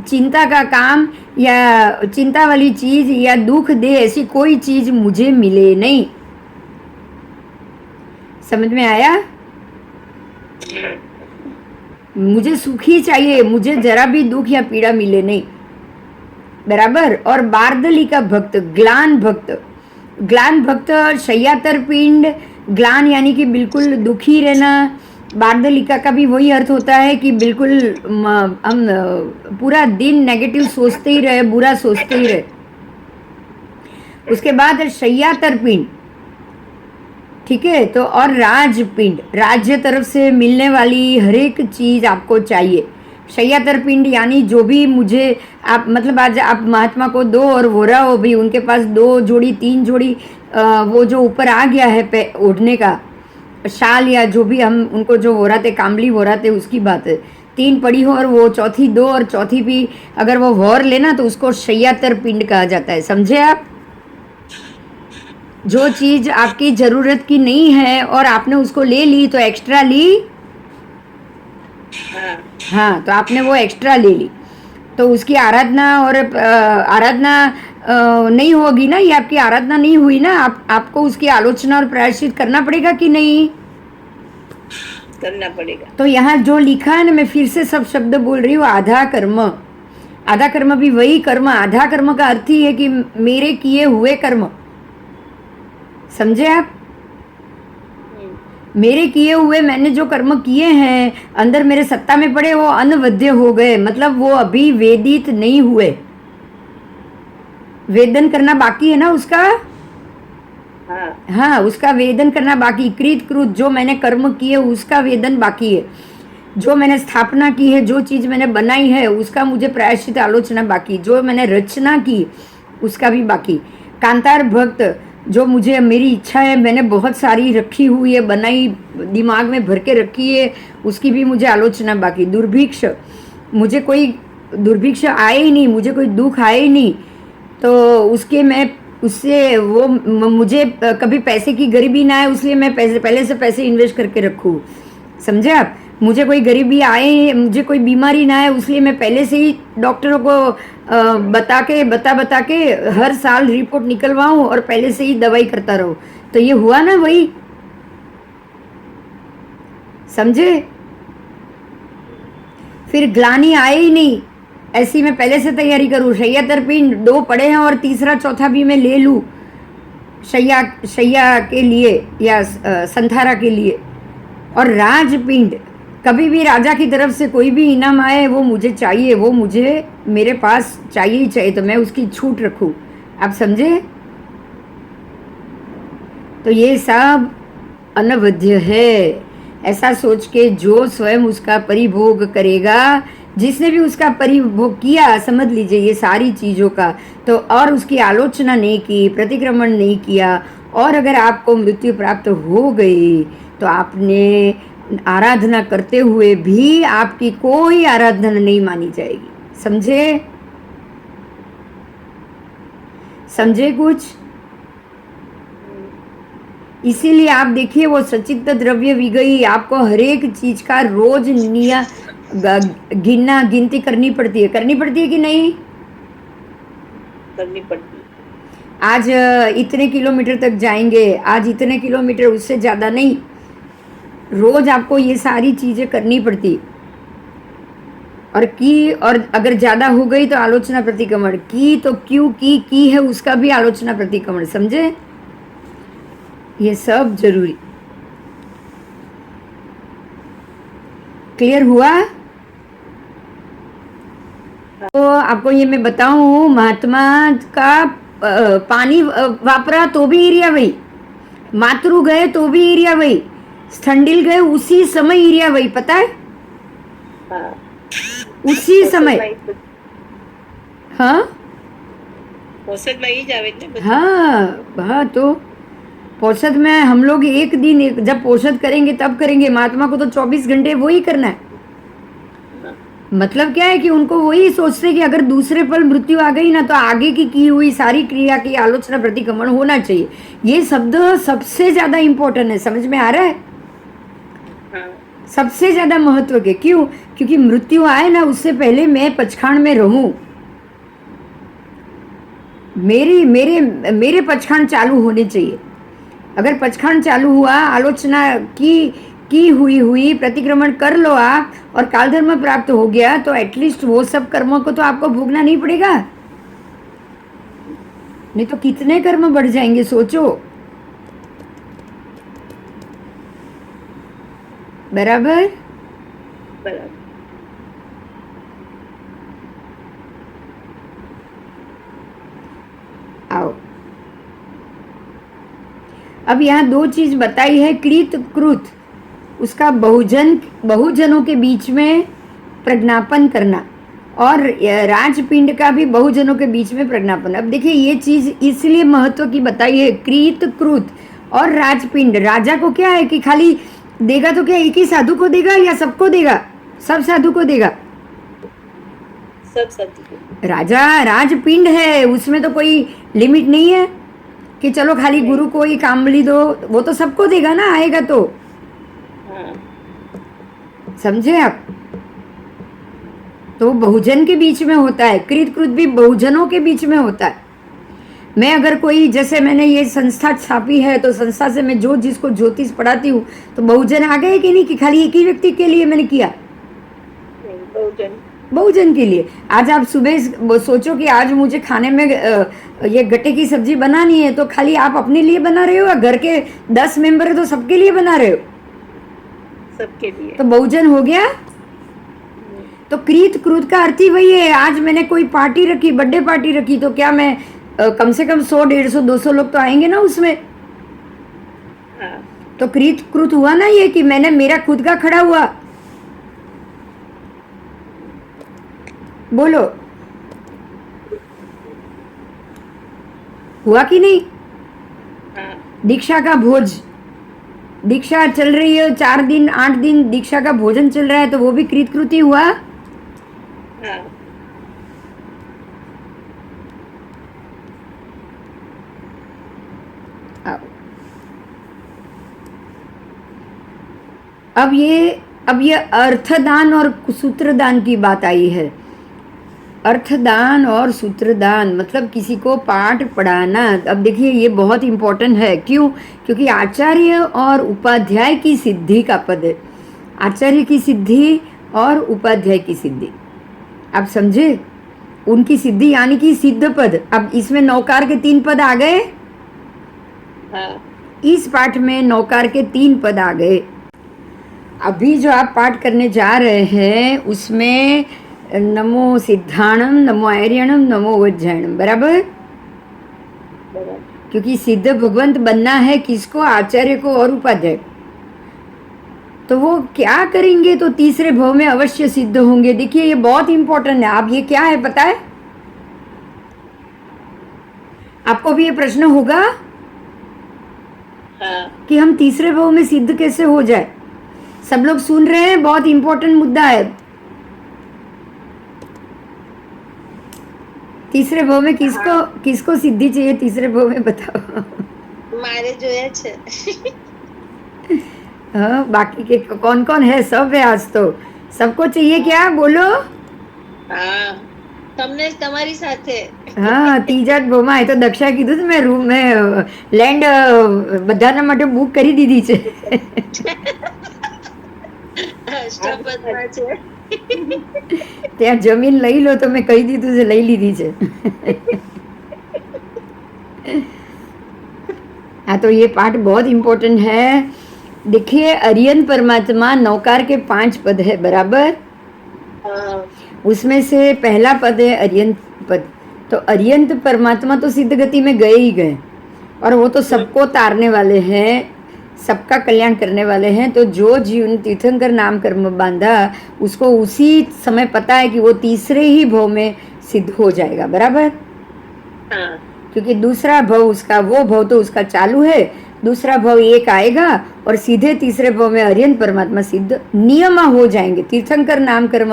चिंता का काम या चिंता वाली चीज या दुख दे ऐसी कोई चीज मुझे मिले नहीं। समझ में आया? मुझे सुखी चाहिए, मुझे जरा भी दुख या पीड़ा मिले नहीं, बराबर? और बार्दली का भक्त, ग्लान भक्त शय्यातर पिंड, ग्लान यानी कि बिल्कुल दुखी रहना। बार्दलिका का भी वही अर्थ होता है कि बिल्कुल हम पूरा दिन नेगेटिव सोचते ही रहे, बुरा सोचते ही रहे। उसके बाद शय्यातर पिंड, ठीक है, तो और राजपिंड, राज्य तरफ से मिलने वाली हर एक चीज आपको चाहिए। शय्यातर पिंड यानी जो भी मुझे आप, मतलब आज आप महात्मा को 2 और वोरा हो भी, उनके पास 2 जोड़ी 3 जोड़ी वो जो ऊपर आ गया है ओढ़ने का शाल या जो भी हम उनको जो वोराते, कामली वोराते, उसकी बात है। 3 पड़ी हो और वो चौथी 2 और चौथी भी अगर वो वोर लेना तो उसको शय्यातर पिंड कहा जाता है। समझे आप? जो चीज आपकी जरूरत की नहीं है और आपने उसको ले ली तो एक्स्ट्रा ली, हाँ, तो आपने वो एक्स्ट्रा ले ली तो उसकी आराधना और आराधना नहीं होगी ना, ये आपकी आराधना नहीं हुई ना। आपको उसकी आलोचना और प्रायश्चित करना पड़ेगा कि नहीं? करना पड़ेगा। तो यहाँ जो लिखा है ना, मैं फिर से सब शब्द बोल रही हूँ, आधा कर्म भी वही कर्म। आधा कर्म का अर्थ ही है कि मेरे किए हुए कर्म, समझे आप? मेरे किए हुए, मैंने जो कर्म किए हैं अंदर मेरे सत्ता में पड़े, वो अनवध्य हो गए, मतलब वो अभी वेदित नहीं हुए। वेदन करना बाकी है ना उसका।
हाँ
हाँ, उसका वेदन करना बाकी, कृत कृत जो मैंने कर्म किए उसका वेदन बाकी है, जो मैंने स्थापना की है, जो चीज़ मैंने बनाई है उसका मुझे प्रायश्चित आलोचना बाकी, जो मैंने रचना की उसका भी बाकी। कांतार भक्त जो मुझे मेरी इच्छा है मैंने बहुत सारी रखी हुई है, बनाई, दिमाग में भर के रखी है, उसकी भी मुझे आलोचना बाकी। दुर्भिक्ष, मुझे कोई दुर्भिक्ष आए ही नहीं, मुझे कोई दुख आए ही नहीं, तो उसके मैं उससे वो मुझे कभी पैसे की गरीबी ना आए, इसलिए मैं पैसे पहले से पैसे इन्वेस्ट करके रखूँ, समझे आप। मुझे कोई गरीबी आए, मुझे कोई बीमारी ना आए, इसलिए मैं पहले से ही डॉक्टरों को बता के हर साल रिपोर्ट निकलवाऊं और पहले से ही दवाई करता रहूं। तो ये हुआ ना वही, समझे। फिर ग्लानी आए ही नहीं, ऐसी मैं पहले से तैयारी करूं, शैया तरपीन 2 पड़े हैं और तीसरा चौथा भी मैं ले लूं शैया शैया के लिए या संथारा के लिए। और राजपिंड, कभी भी राजा की तरफ से कोई भी इनाम आए वो मुझे चाहिए, वो मुझे मेरे पास चाहिए ही चाहिए, तो मैं उसकी छूट रखूं, आप समझे। तो ये सब अनवध्य है, ऐसा सोच के जो स्वयं उसका परिभोग करेगा, जिसने भी उसका परिभोग किया, समझ लीजिए ये सारी चीज़ों का, तो और उसकी आलोचना नहीं की, प्रतिक्रमण नहीं किया, और अगर आपको मृत्यु प्राप्त हो गई तो आपने आराधना करते हुए भी आपकी कोई आराधना नहीं मानी जाएगी, समझे। समझे कुछ। इसीलिए आप देखिए वो सचित्त द्रव्य विगई, आपको हर एक चीज का रोज गिनती करनी पड़ती है कि नहीं।
करनी पड़ती है।
आज इतने किलोमीटर तक जाएंगे, आज इतने किलोमीटर, उससे ज्यादा नहीं, रोज आपको ये सारी चीजें करनी पड़ती। और अगर ज्यादा हो गई तो आलोचना प्रतिक्रमण की, तो क्यों की है उसका भी आलोचना प्रतिक्रमण, समझे। ये सब जरूरी। क्लियर हुआ। तो आपको ये मैं बताऊं, महात्मा का पानी वापरा तो भी एरिया वही, मातृ गए तो भी एरिया वही, स्थंडिल गए उसी समय एरिया वही, पता है।
हाँ
उसी समय। हाँ
औसत में ही जावे थे।
हाँ तो पोषद में हम लोग एक दिन जब पोषद करेंगे तब करेंगे, महात्मा को तो 24 घंटे वो ही करना है। मतलब क्या है कि उनको वही सोचते कि अगर दूसरे पल मृत्यु आ गई ना तो आगे की हुई सारी क्रिया की आलोचना प्रतिक्रमण होना चाहिए। ये शब्द सबसे ज्यादा इंपॉर्टेंट है, समझ में आ रहा है।
हाँ।
सबसे ज्यादा महत्व के, क्यों, क्योंकि मृत्यु आए ना उससे पहले मैं पचखांड में रहूं, मेरे पचखांड चालू होने चाहिए। अगर पचखांड चालू हुआ, आलोचना की हुई प्रतिक्रमण कर लो आप और काल धर्म प्राप्त हो गया, तो एटलीस्ट वो सब कर्मों को तो आपको भोगना नहीं पड़ेगा। नहीं तो कितने कर्म बढ़ जाएंगे, सोचो। बराबर।
बराबर।
आओ, अब यहाँ 2 चीज बताई है, कृत कृत, उसका बहुजनों के बीच में प्रज्ञापन करना, और राजपिंड का भी बहुजनों के बीच में प्रज्ञापन। अब देखिए ये चीज इसलिए महत्व की बताई है, कृत कृत और राजपिंड। राजा को क्या है कि खाली देगा तो क्या एक ही साधु को देगा या सबको देगा, सब साधु को देगा।
सब साधु।
राजा राजपिंड है, उसमें तो कोई लिमिट नहीं है कि चलो खाली गुरु को ही कामली दो, वो तो सबको देगा ना, आएगा तो।
हाँ।
समझे आप। तो बहुजन के बीच में होता है, कृत कृत भी बहुजनों के बीच में होता है। मैं अगर कोई, जैसे मैंने ये संस्था छापी है तो संस्था से मैं जो जिसको ज्योतिष पढ़ाती हूँ, तो बहुजन आ गए कि नहीं, कि खाली एक ही व्यक्ति के लिए मैंने किया, बहुजन के लिए। आज आप सुबह सोचो कि आज मुझे खाने में ये गट्टे की सब्जी बनानी है, तो खाली आप अपने लिए बना रहे हो या घर के 10 मेंबर है तो सबके लिए बना रहे हो,
सबके लिए,
तो बहुजन हो गया। तो कृत कृत का अर्थ ही वही है। आज मैंने कोई पार्टी रखी, बर्थडे पार्टी रखी, तो क्या मैं कम से कम 100, 150, 200 लोग तो आएंगे ना उसमें।
हाँ
तो कृत कृत हुआ ना ये कि मैंने मेरा खुद का खड़ा हुआ। बोलो, हुआ कि नहीं?
हाँ
दीक्षा का भोज, दीक्षा चल रही है 4 दिन 8 दिन, दीक्षा का भोजन चल रहा है, तो वो भी कृत कृति हुआ।
हाँ
अब अब ये अर्थदान और सूत्रदान की बात आई है। अर्थदान और सूत्रदान मतलब किसी को पाठ पढ़ाना। अब देखिए ये बहुत इम्पोर्टेंट है। क्यों? क्योंकि आचार्य और उपाध्याय की सिद्धि का पद है। आचार्य की सिद्धि और उपाध्याय की सिद्धि, आप समझे? उनकी सिद्धि यानी कि सिद्ध पद। अब इसमें नौकार के 3 पद आ गए।
हाँ
इस पाठ में नौकार के 3 पद आ गए। अभी जो आप पाठ करने जा रहे हैं उसमें नमो सिद्धाणम, नमो आर्यणम, नमो वज्रायणम, बराबर?
बराबर।
क्योंकि सिद्ध भगवंत बनना है किसको? आचार्य को और उपाध्याय को। तो वो क्या करेंगे? तो तीसरे भाव में अवश्य सिद्ध होंगे। देखिए ये बहुत इंपॉर्टेंट है। आप ये क्या है पता है? आपको भी ये प्रश्न होगा
हाँ
कि हम तीसरे भाव में सिद्ध कैसे हो जाए। सब लोग सुन रहे हैं, बहुत इंपॉर्टेंट मुद्दा है। तीसरे भाव में किसको किसको सिद्धि चाहिए? तीसरे भाव में बताओ।
मारे જોયા છે।
हाँ, बाकी के कौन कौन है? सब है आज तो। सबको चाहिए क्या? बोलो।
હા તમને તમારી સાથે।
હા, ત્રીજા જ ભાવમાં. એ તો દક્ષા કીધું હતું, મેં રૂમ મેં લેન્ડ બધાના માટે બુક કરી દીધી છે.
અષ્ટપદમાં છે।
ત્યાં જમીન લઈ લો, તો મેં કહી દીધું છે, લઈ લીધી છે. हाँ, तो ये पाठ बहुत इम्पोर्टेंट है। देखिए अरियन परमात्मा नौकार के 5 पद है, बराबर?
हाँ
उसमें से पहला पद है अरियंत पद। तो अरियंत परमात्मा तो सिद्ध गति में गए ही गए, और वो तो सबको तारने वाले हैं, सबका कल्याण करने वाले हैं। तो जो जीव ने तीर्थंकर नाम कर्म बांधा उसको उसी समय पता है कि वो तीसरे ही भाव में सिद्ध हो जाएगा, बराबर?
हाँ
क्योंकि दूसरा भाव उसका, वो भाव तो उसका चालू है, दूसरा भाव एक आएगा और सीधे तीसरे भाव में अरियंत परमात्मा सिद्ध नियमा हो जाएंगे। तीर्थंकर नाम कर्म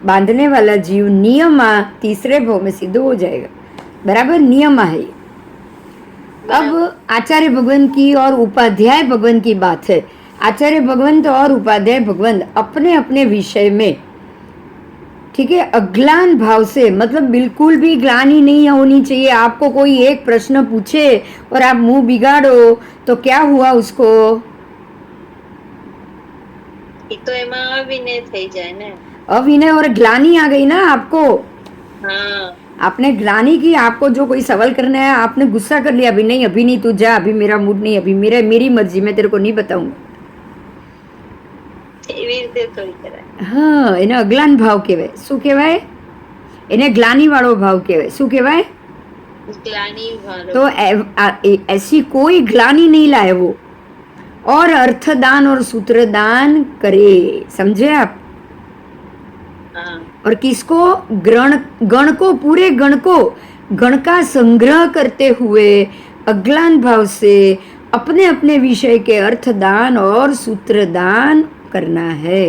बांधने वाला जीव नियमा तीसरे भाव में सिद्ध हो जाएगा, बराबर? नियमा है ये। अब आचार्य भगवान की और उपाध्याय भगवान की बात है। आचार्य भगवंत और उपाध्याय भगवंत अपने अपने विषय में, ठीक है, अग्लान भाव से, मतलब बिल्कुल भी ग्लानि नहीं होनी चाहिए। आपको कोई एक प्रश्न पूछे और आप मुंह बिगाड़ो तो क्या हुआ उसको?
એ તો એમાં અવિનય થઈ જાય ને।
अविनय और ग्लानि आ गई ना आपको।
हाँ
आपने ग्लानि की, आपको जो कोई सवाल करना है आपने गुस्सा कर लिया, अभी नहीं तू जा, अभी मेरा मूड नहीं, अभी मेरी मर्जी, मैं तेरे को नहीं बताऊंगा।
એવી રીતે થોડી કરાય।
હા, એને અગ્લાન ભાવ કહેવાય। શું કહેવાય? એને ગ્લાની વાળો ભાવ કહેવાય। શું કહેવાય?
ગ્લાનિ વાળો।
तो ऐसी कोई ग्लानि नहीं लाए वो, और अर्थदान और सूत्रदान करे, समझे आप?
हाँ
और किसको? गण को, पूरे गण को, गण का संग्रह करते हुए अग्लान भाव से अपने अपने विषय के अर्थदान और सूत्रदान करना है।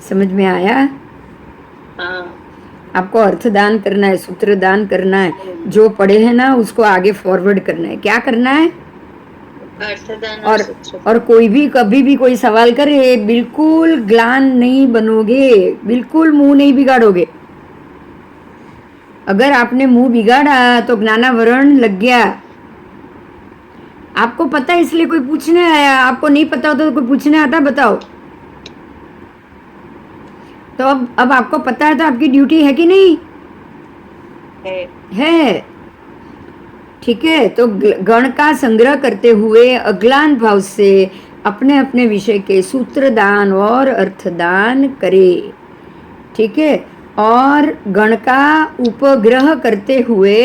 समझ में आया?
हाँ
आपको अर्थदान करना है, सूत्रदान करना है, जो पढ़े हैं ना उसको आगे फॉरवर्ड करना है। क्या करना है?
अर्थदान
और
सूत्र।
और कोई भी कभी भी कोई सवाल करे, बिल्कुल ग्लान नहीं बनोगे, बिल्कुल मुंह नहीं बिगाड़ोगे। अगर आपने मुंह बिगाड़ा तो ज्ञानावरण लग गया। आपको पता है इसलिए कोई पूछने आया, आपको नहीं पता होता तो कोई पूछने आता? बताओ। तो अब आपको पता है तो आपकी ड्यूटी है कि नहीं है? ठीक है, तो गण का संग्रह करते हुए अग्लान भाव से अपने अपने विषय के सूत्रदान और अर्थदान करे, ठीक है, और गण का उपग्रह करते हुए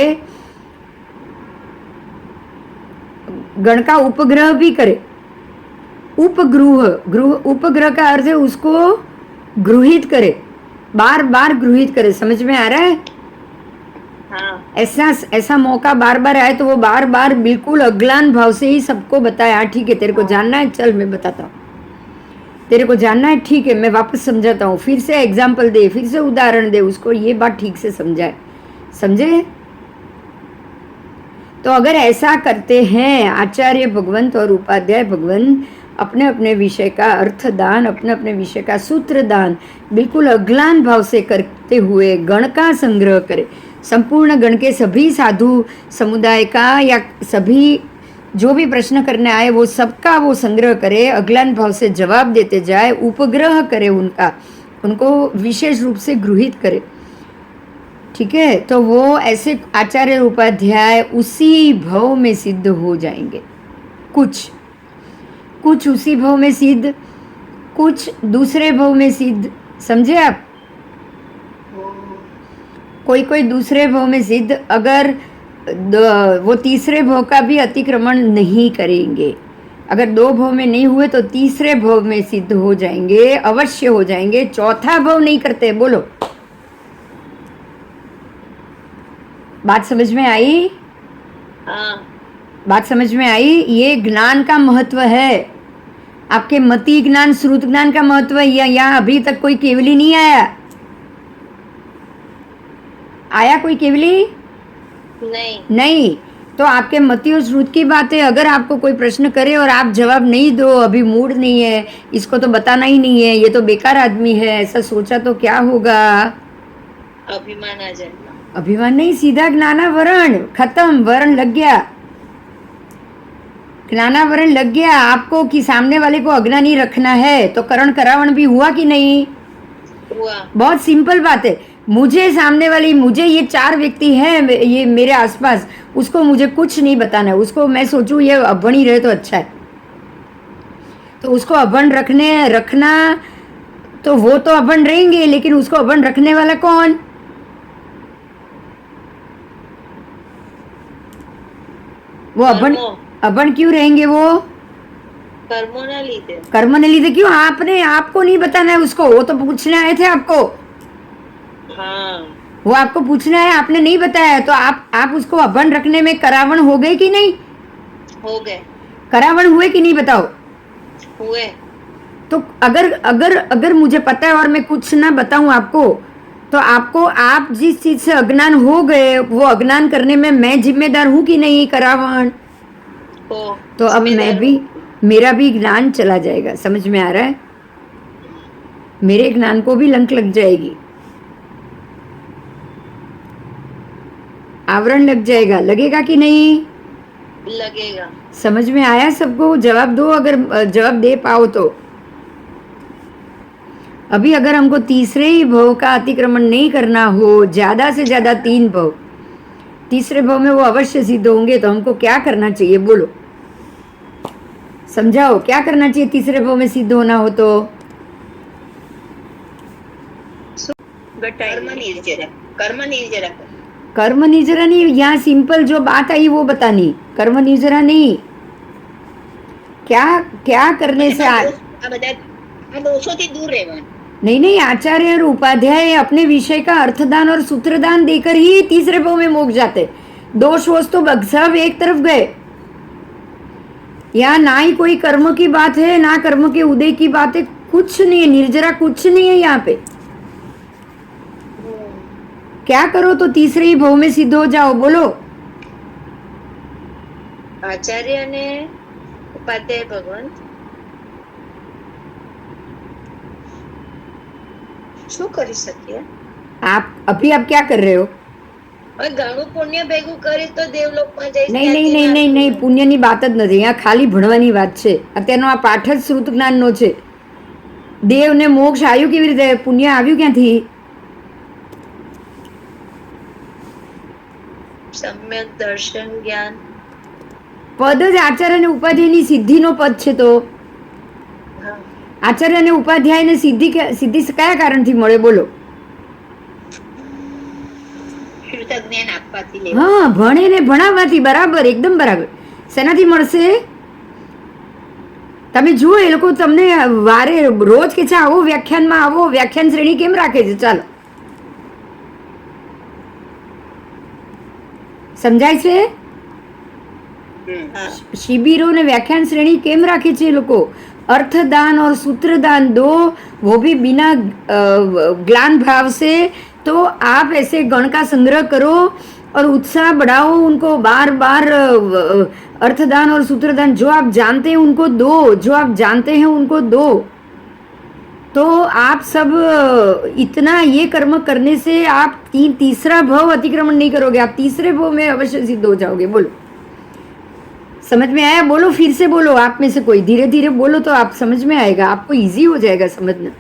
गण का उपग्रह भी करे। उपग्रह का अर्थ है उसको गृहित करे, बार बार गृहित करे। समझ में आ रहा है?
हाँ
ऐसा मौका बार बार आए तो वो बार बार बिल्कुल अज्ञान भाव से ही सबको बताए। हाँ ठीक है, तेरे को जानना है, चल मैं बताता हूँ। तेरे को जानना है, ठीक है मैं वापस समझाता हूँ। फिर से एग्जाम्पल दे, फिर से उदाहरण दे, उसको ये बात ठीक से समझाए। समझे? तो अगर ऐसा करते हैं आचार्य भगवंत और उपाध्याय भगवंत, अपने अपने विषय का अर्थदान, अपने अपने विषय का सूत्रदान बिल्कुल अज्ञान भाव से करते हुए गण का संग्रह करे। संपूर्ण गण के सभी साधु समुदाय का या सभी जो भी प्रश्न करने आए वो सबका वो संग्रह करे, अज्ञान भाव से जवाब देते जाए, उपग्रह करे उनका, उनको विशेष रूप से गृहित करे। ठीक है? तो वो ऐसे आचार्य उपाध्याय उसी भाव में सिद्ध हो जाएंगे। कुछ उसी भाव में सिद्ध, कुछ दूसरे भाव में सिद्ध। समझे आप? कोई दूसरे भाव में सिद्ध, अगर वो तीसरे भाव का भी अतिक्रमण नहीं करेंगे। अगर 2 भाव में नहीं हुए तो तीसरे भाव में सिद्ध हो जाएंगे, अवश्य हो जाएंगे। चौथा भाव नहीं करते। बोलो, बात समझ में आई?
हाँ
बात समझ में आई? ये ज्ञान का महत्व है। आपके मति ज्ञान, श्रुत ज्ञान का महत्व है। यहाँ अभी तक कोई केवली नहीं आया? आया कोई केवली? नहीं। तो आपके मति और श्रुत की बात है। अगर आपको कोई प्रश्न करे और आप जवाब नहीं दो, अभी मूड नहीं है, इसको तो बताना ही नहीं है, ये तो बेकार आदमी है, ऐसा सोचा तो क्या होगा?
अभिमान आ जाएगा।
अभिमान नहीं, सीधा ज्ञानावरण खत्म, वर्ण लग गया, ज्ञानावरण लग गया आपको कि सामने वाले को अज्ञानी रखना है। तो करण करावण भी हुआ कि नहीं
हुआ?
बहुत सिंपल बात है। मुझे सामने वाली, मुझे ये 4 व्यक्ति हैं ये मेरे आसपास, उसको मुझे कुछ नहीं बताना है। उसको मैं सोचूं ये अभण ही रहे तो अच्छा है, तो उसको अभण रखना, तो वो तो अभण रहेंगे, लेकिन उसको अभण रखने वाला कौन? वो अभण क्यों रहेंगे? वो
कर्मों ने लीधे
क्यों? आपको नहीं बताना है उसको, वो तो पूछने आए थे आपको।
हाँ
वो आपको पूछना है, आपने नहीं बताया, तो आप उसको अभण रखने में करावण हो गए कि नहीं?
हो गए।
करावण हुए कि नहीं बताओ?
हुए।
तो अगर मुझे पता है और मैं कुछ ना बताऊं आपको, तो आप जिस चीज से अज्ञान हो गए, वो अज्ञान करने में मैं जिम्मेदार हूं कि नहीं? करावण। तो अब मेरा भी ज्ञान चला जाएगा। समझ में आ रहा है? मेरे ज्ञान को भी लंक लग जाएगी, आवरण लग जाएगा। लगेगा कि नहीं?
लगेगा।
समझ में आया सबको? जवाब दो, अगर जवाब दे पाओ तो। अभी अगर हमको तीसरे ही भाव का अतिक्रमण नहीं करना हो, ज्यादा से ज्यादा 3 भाव, तीसरे भाव में वो अवश्य सिद्ध होंगे, तो हमको क्या करना चाहिए? बोलो, समझाओ क्या करना चाहिए तीसरे भाव में सिद्ध होना हो तो? कर्म निर्जरा नहीं, यहाँ सिंपल जो बात आई वो बतानी, कर्म निर्जरा नहीं। क्या करने से
दूर रहेगा।
नहीं, आचार्य और उपाध्याय अपने विषय का अर्थदान और सूत्रदान देकर ही तीसरे भाव में मोक्ष जाते। दोष वोष तो सब एक तरफ गए। यहाँ ना ही कोई कर्म की बात है, ना कर्म के उदय की बात है, कुछ नहीं है, निर्जरा कुछ नहीं है यहाँ पे। क्या करो तो तीसरे ही भाव में सिद्ध हो जाओ? बोलो।
आचार्य ने उपाध्याय भगवंत શું કરી શકીએ?
आप क्या कर रहे हो?
ઘણું પુણ્ય ભેગું કરી તો દેવલોકમાં જઈશ।
નહીં, પુણ્યની વાત જ નથી, અહીંયા ખાલી ભણવાની વાત છે। અત્યારનો આ પાઠ જ શ્રુત જ્ઞાનનો છે। દેવને મોક્ષ આવ્યું કેવી રીતે? પુણ્ય આવ્યું ક્યાંથી?
સમ્યક દર્શન જ્ઞાન
પદ જ આચાર્ય અને ઉપાધ્યાયની સિદ્ધિનો પદ છે। તો આચાર્ય અને ઉપાધ્યાયને સિદ્ધિ કયા કારણથી મળે? બોલો। હા, ભણે ને ભણાવવાથી। બરાબર, એકદમ બરાબર। શેનાથી મળશે? તમે જુઓ એ લોકો તમને વારે રોજ કે છે આવો વ્યાખ્યાનમાં આવો, વ્યાખ્યાન શ્રેણી કેમ રાખે છે? ચાલો સમજાય છે?
हाँ
शिविरों ने व्याख्यान श्रेणी केम रखी है लोगों? अर्थदान और सूत्रदान दो, वो भी बिना ग्लान भाव से। तो आप ऐसे गण का संग्रह करो और उत्साह बढ़ाओ, उनको बार बार अर्थदान और सूत्रदान जो आप जानते हैं उनको दो, जो आप जानते हैं उनको दो। तो आप सब इतना ये कर्म करने से आप तीसरा भाव अतिक्रमण नहीं करोगे, आप तीसरे भाव में अवश्य सिद्ध हो जाओगे। बोलो समझ में आया? बोलो फिर से बोलो, आप में से कोई धीरे धीरे बोलो तो आप समझ में आएगा, आपको इजी हो जाएगा समझना।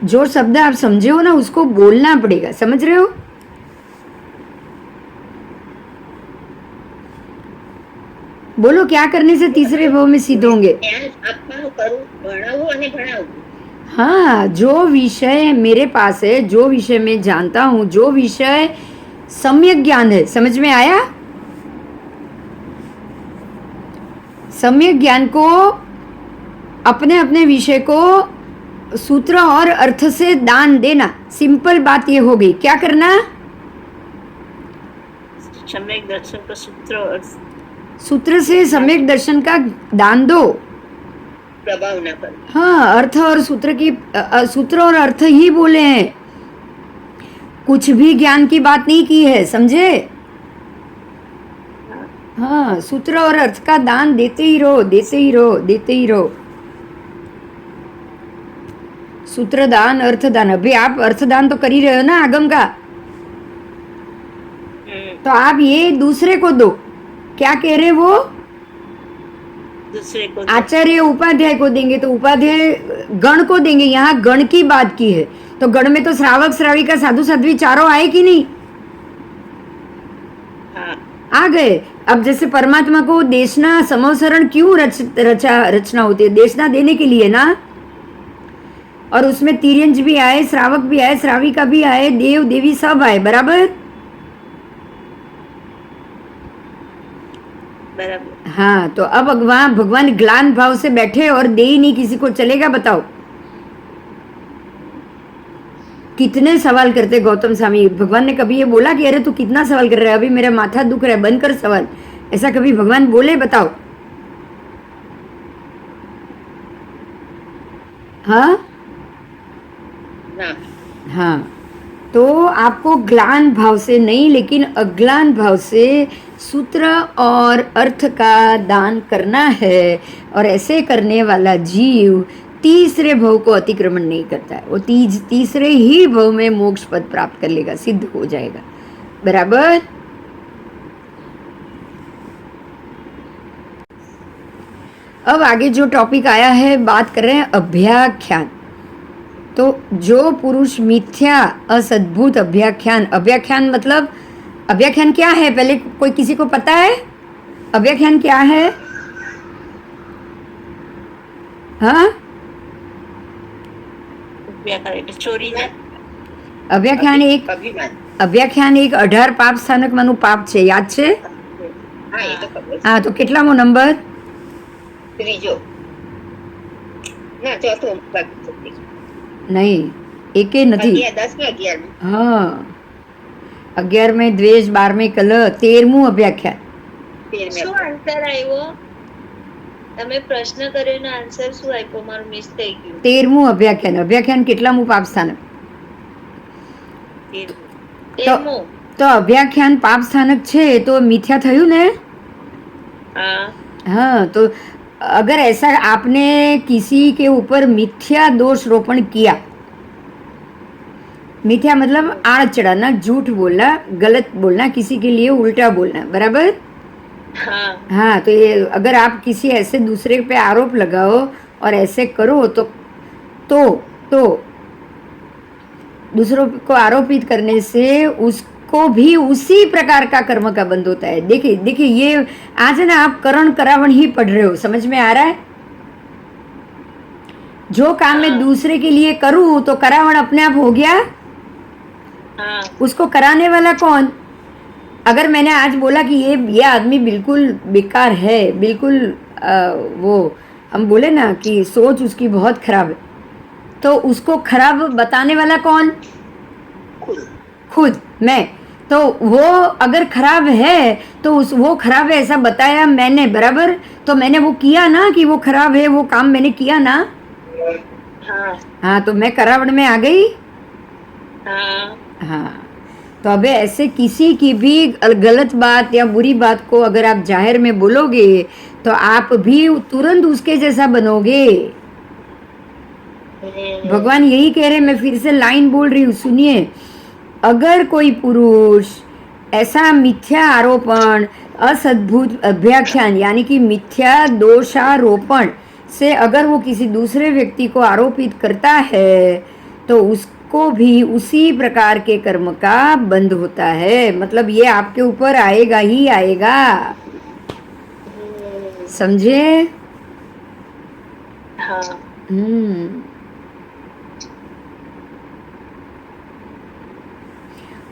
जो शब्द आप समझे हो ना उसको बोलना पड़ेगा, समझ रहे हो? बोलो क्या करने से तीसरे भाव में सिद्ध होंगे?
જ્ઞાન આપવાનું કરું, ભણાવવું અને ભણાવવું.
हाँ, जो विषय मेरे पास है, जो विषय मैं जानता हूँ, जो विषय सम्यक ज्ञान है, समझ में आया? सम्यक ज्ञान को, अपने अपने विषय को सूत्र और अर्थ से दान देना। सिंपल बात ये हो गई। क्या करना?
सम्यक दर्शन का सूत्र और
सूत्र से सम्यक दर्शन का दान दो।
પ્રભાવ ના કરો.
हाँ, अर्थ और सूत्र की सूत्र और अर्थ ही बोले हैं, कुछ भी ज्ञान की बात नहीं की है, समझे? हाँ, सूत्र और अर्थ का दान देते ही रहो, देते ही रहो, देते ही रहो। सूत्रदान, अर्थदान। अभी आप अर्थदान तो कर ही रहे हो ना आगम का, तो आप ये दूसरे को दो। क्या कह रहे वो?
दूसरे को
आचार्य उपाध्याय को देंगे तो उपाध्याय गण को देंगे। यहाँ गण की बात की है, तो गण में तो श्रावक श्राविका साधु साध्वी चारों आए कि नहीं?
हाँ
आ गए। अब जैसे परमात्मा को देशना समवसरण क्यों रचना होती है? देशना देने के लिए ना। और उसमें तिर्यंज भी आए, श्रावक भी आए, श्राविका भी आए, देव देवी सब आए, बराबर?
बराबर।
हाँ, तो अब वहां भगवान ग्लान भाव से बैठे और दे ही नहीं किसी को, चलेगा? बताओ कितने सवाल करते गौतम स्वामी। भगवान ने कभी ये बोला कि अरे तू कितना सवाल कर रहा है, अभी मेरा माथा दुख रहा है, बंद कर सवाल? ऐसा कभी भगवान बोले? बताओ। हाँ
ના
हाँ, तो आपको ग्लान भाव से नहीं लेकिन अग्लान भाव से सूत्र और अर्थ का दान करना है। और ऐसे करने वाला जीव तीसरे भव को अतिक्रमण नहीं करता है, वो तीसरे ही भव में मोक्ष पद प्राप्त कर लेगा, सिद्ध हो जाएगा। बराबर? अब आगे जो टॉपिक आया है, बात कर रहे हैं अभ्याख्यान। तो जो पुरुष मिथ्या असद्भुत अभ्याख्यान, अभ्याख्यान मतलब अभ्याख्यान क्या है? पहले कोई किसी को पता है अभ्याख्यान क्या है? हाँ,
व्याकरण એટલે ચોરી ને
અભિમાન.
અભ્યાખ્યાન એક 18 પાપ સ્થાનકમાંનું પાપ છે, યાદ છે?
હા એ તો ખબર છે.
હા, તો કેટલામો નંબર?
ત્રીજો. ના ચોથો બાકી છે.
નહીં, એકે નથી।
10 માં 11
हाँ, 11 में द्वेष, 12 में कलह, 13मुं अभ्याख्यान।
13
શું આન્સર આવ્યો? તમે પ્રશ્ન કર્યો ને આન્સર શું આપ્યો? મારું મિસ થઈ ગયું।
13મું અભ્યાખ્યાન। અભ્યાખ્યાન કેટલામું પાપ સ્થાનક?
તેરમું।
તો અભ્યાખ્યાન પાપ સ્થાનક છે તો મિથ્યા થયું ને?
हाँ
हाँ, तो अगर ऐसा आपने किसी के ऊपर मिथ्या दोष रोपण किया, मिथ्या मतलब आड़ चढ़ाना, झूठ बोलना, गलत बोलना, किसी के लिए उल्टा बोलना, बराबर?
हाँ
हाँ, तो ये अगर आप किसी ऐसे दूसरे पे आरोप लगाओ और ऐसे करो तो दूसरों को आरोपित करने से उसको भी उसी प्रकार का कर्म का बंध होता है। देखिए ये आज है ना, आप करण करावण ही पढ़ रहे हो, समझ में आ रहा है? जो काम मैं दूसरे के लिए करूं तो करावण अपने आप हो गया।
हाँ
उसको कराने वाला कौन? अगर मैंने आज बोला कि ये आदमी बिल्कुल बेकार है, बिल्कुल वो हम बोले ना कि सोच उसकी बहुत खराब है, तो उसको खराब बताने वाला कौन?
खुद।
खुद, मैं। तो वो अगर खराब है तो वो खराब है ऐसा बताया मैंने, बराबर? तो मैंने वो किया ना कि वो खराब है, वो काम मैंने किया ना।
हाँ
हाँ, तो मैं करावड़ में आ गई।
हाँ
हाँ, तो अबे ऐसे किसी की भी गलत बात या बुरी बात को अगर आप जाहिर में बोलोगे तो आप भी तुरंत उसके जैसा बनोगे। भगवान यही कह रहे, मैं फिर से लाइन बोल रही हूँ, सुनिए। अगर कोई पुरुष ऐसा मिथ्या आरोपण, असद्भुत अभ्याख्यान यानी कि मिथ्या दोषारोपण से अगर वो किसी दूसरे व्यक्ति को आरोपित करता है तो उसको भी उसी प्रकार के कर्म का बंध होता है। मतलब ये आपके ऊपर आएगा ही आएगा, समझे?
हाँ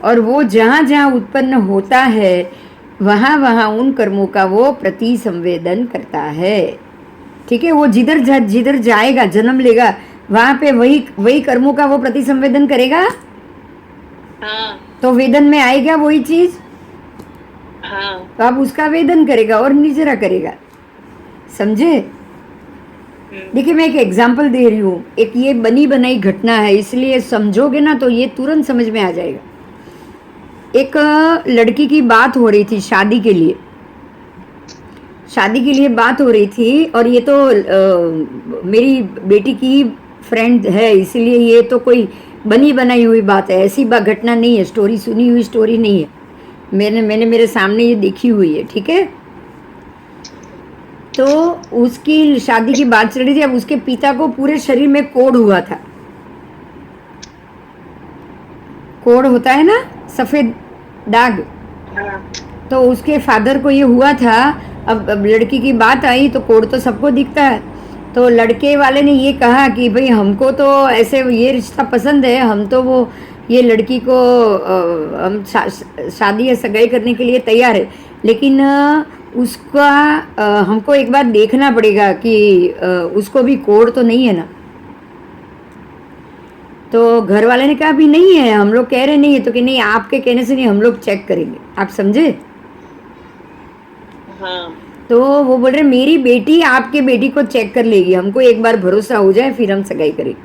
और वो जहाँ जहाँ उत्पन्न होता है वहाँ वहाँ उन कर्मों का वो प्रतिसंवेदन करता है। ठीक है, वो जिधर जाएगा, जन्म लेगा, वहाँ पे वही कर्मों का वो प्रतिसंवेदन करेगा।
हाँ
तो वेदन में आएगा वही चीज,
हाँ
तो आप उसका वेदन करेगा और निजरा करेगा, समझे? देखिए, मैं एक एग्जाम्पल दे रही हूँ, एक ये बनी बनाई घटना है, इसलिए समझोगे ना तो ये तुरंत समझ में आ जाएगा। एक लड़की की बात हो रही थी शादी के लिए, शादी के लिए बात हो रही थी, और ये तो मेरी बेटी की फ्रेंड है, इसलिए ये तो कोई बनी बनाई हुई बात है, ऐसी घटना नहीं है, स्टोरी सुनी हुई स्टोरी नहीं है, मैंने मेरे सामने ये देखी हुई है। ठीक है, तो उसकी शादी की बात चल रही थी। अब उसके पिता को पूरे शरीर में कोढ़ हुआ था, कोढ़ होता है ना, सफेद दाग,
हाँ
तो उसके फादर को ये हुआ था। अब लड़की की बात आई तो कोढ़ तो सबको दिखता है, तो लड़के वाले ने ये कहा कि भाई हमको तो ऐसे ये रिश्ता पसंद है, हम तो वो ये लड़की को हम शादी या सगाई करने के लिए तैयार है, लेकिन उसका हमको एक बार देखना पड़ेगा कि उसको भी कोढ़ तो नहीं है ना। तो घर वाले ने कहा भी नहीं है, हम लोग कह रहे नहीं है, तो कि नहीं, आपके कहने से नहीं, हम लोग चेक करेंगे, आप समझे?
हाँ
तो वो बोल रहे मेरी बेटी आपके बेटी को चेक कर लेगी, हमको एक बार भरोसा हो जाए फिर हम सगाई करेंगे।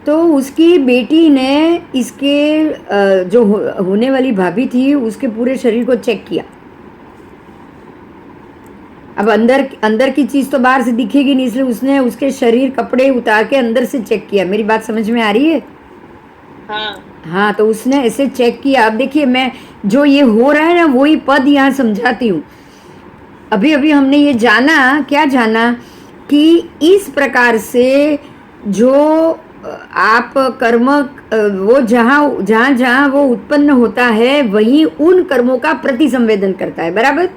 तो उसकी बेटी ने इसके जो होने वाली भाभी थी उसके पूरे शरीर को चेक किया। अब अंदर की चीज तो बाहर से दिखेगी नहीं, इसलिए उसने उसके शरीर कपड़े उतार के अंदर से चेक किया। मेरी बात समझ में आ रही है? हाँ, तो उसने ऐसे चेक किया। अब देखिए, मैं जो ये हो रहा है ना वही पद यहाँ समझाती हूँ। अभी अभी हमने ये जाना, क्या जाना कि इस प्रकार से जो आप कर्म वो जहाँ वो उत्पन्न होता है वही उन कर्मों का प्रतिसंवेदन करता है, बराबर?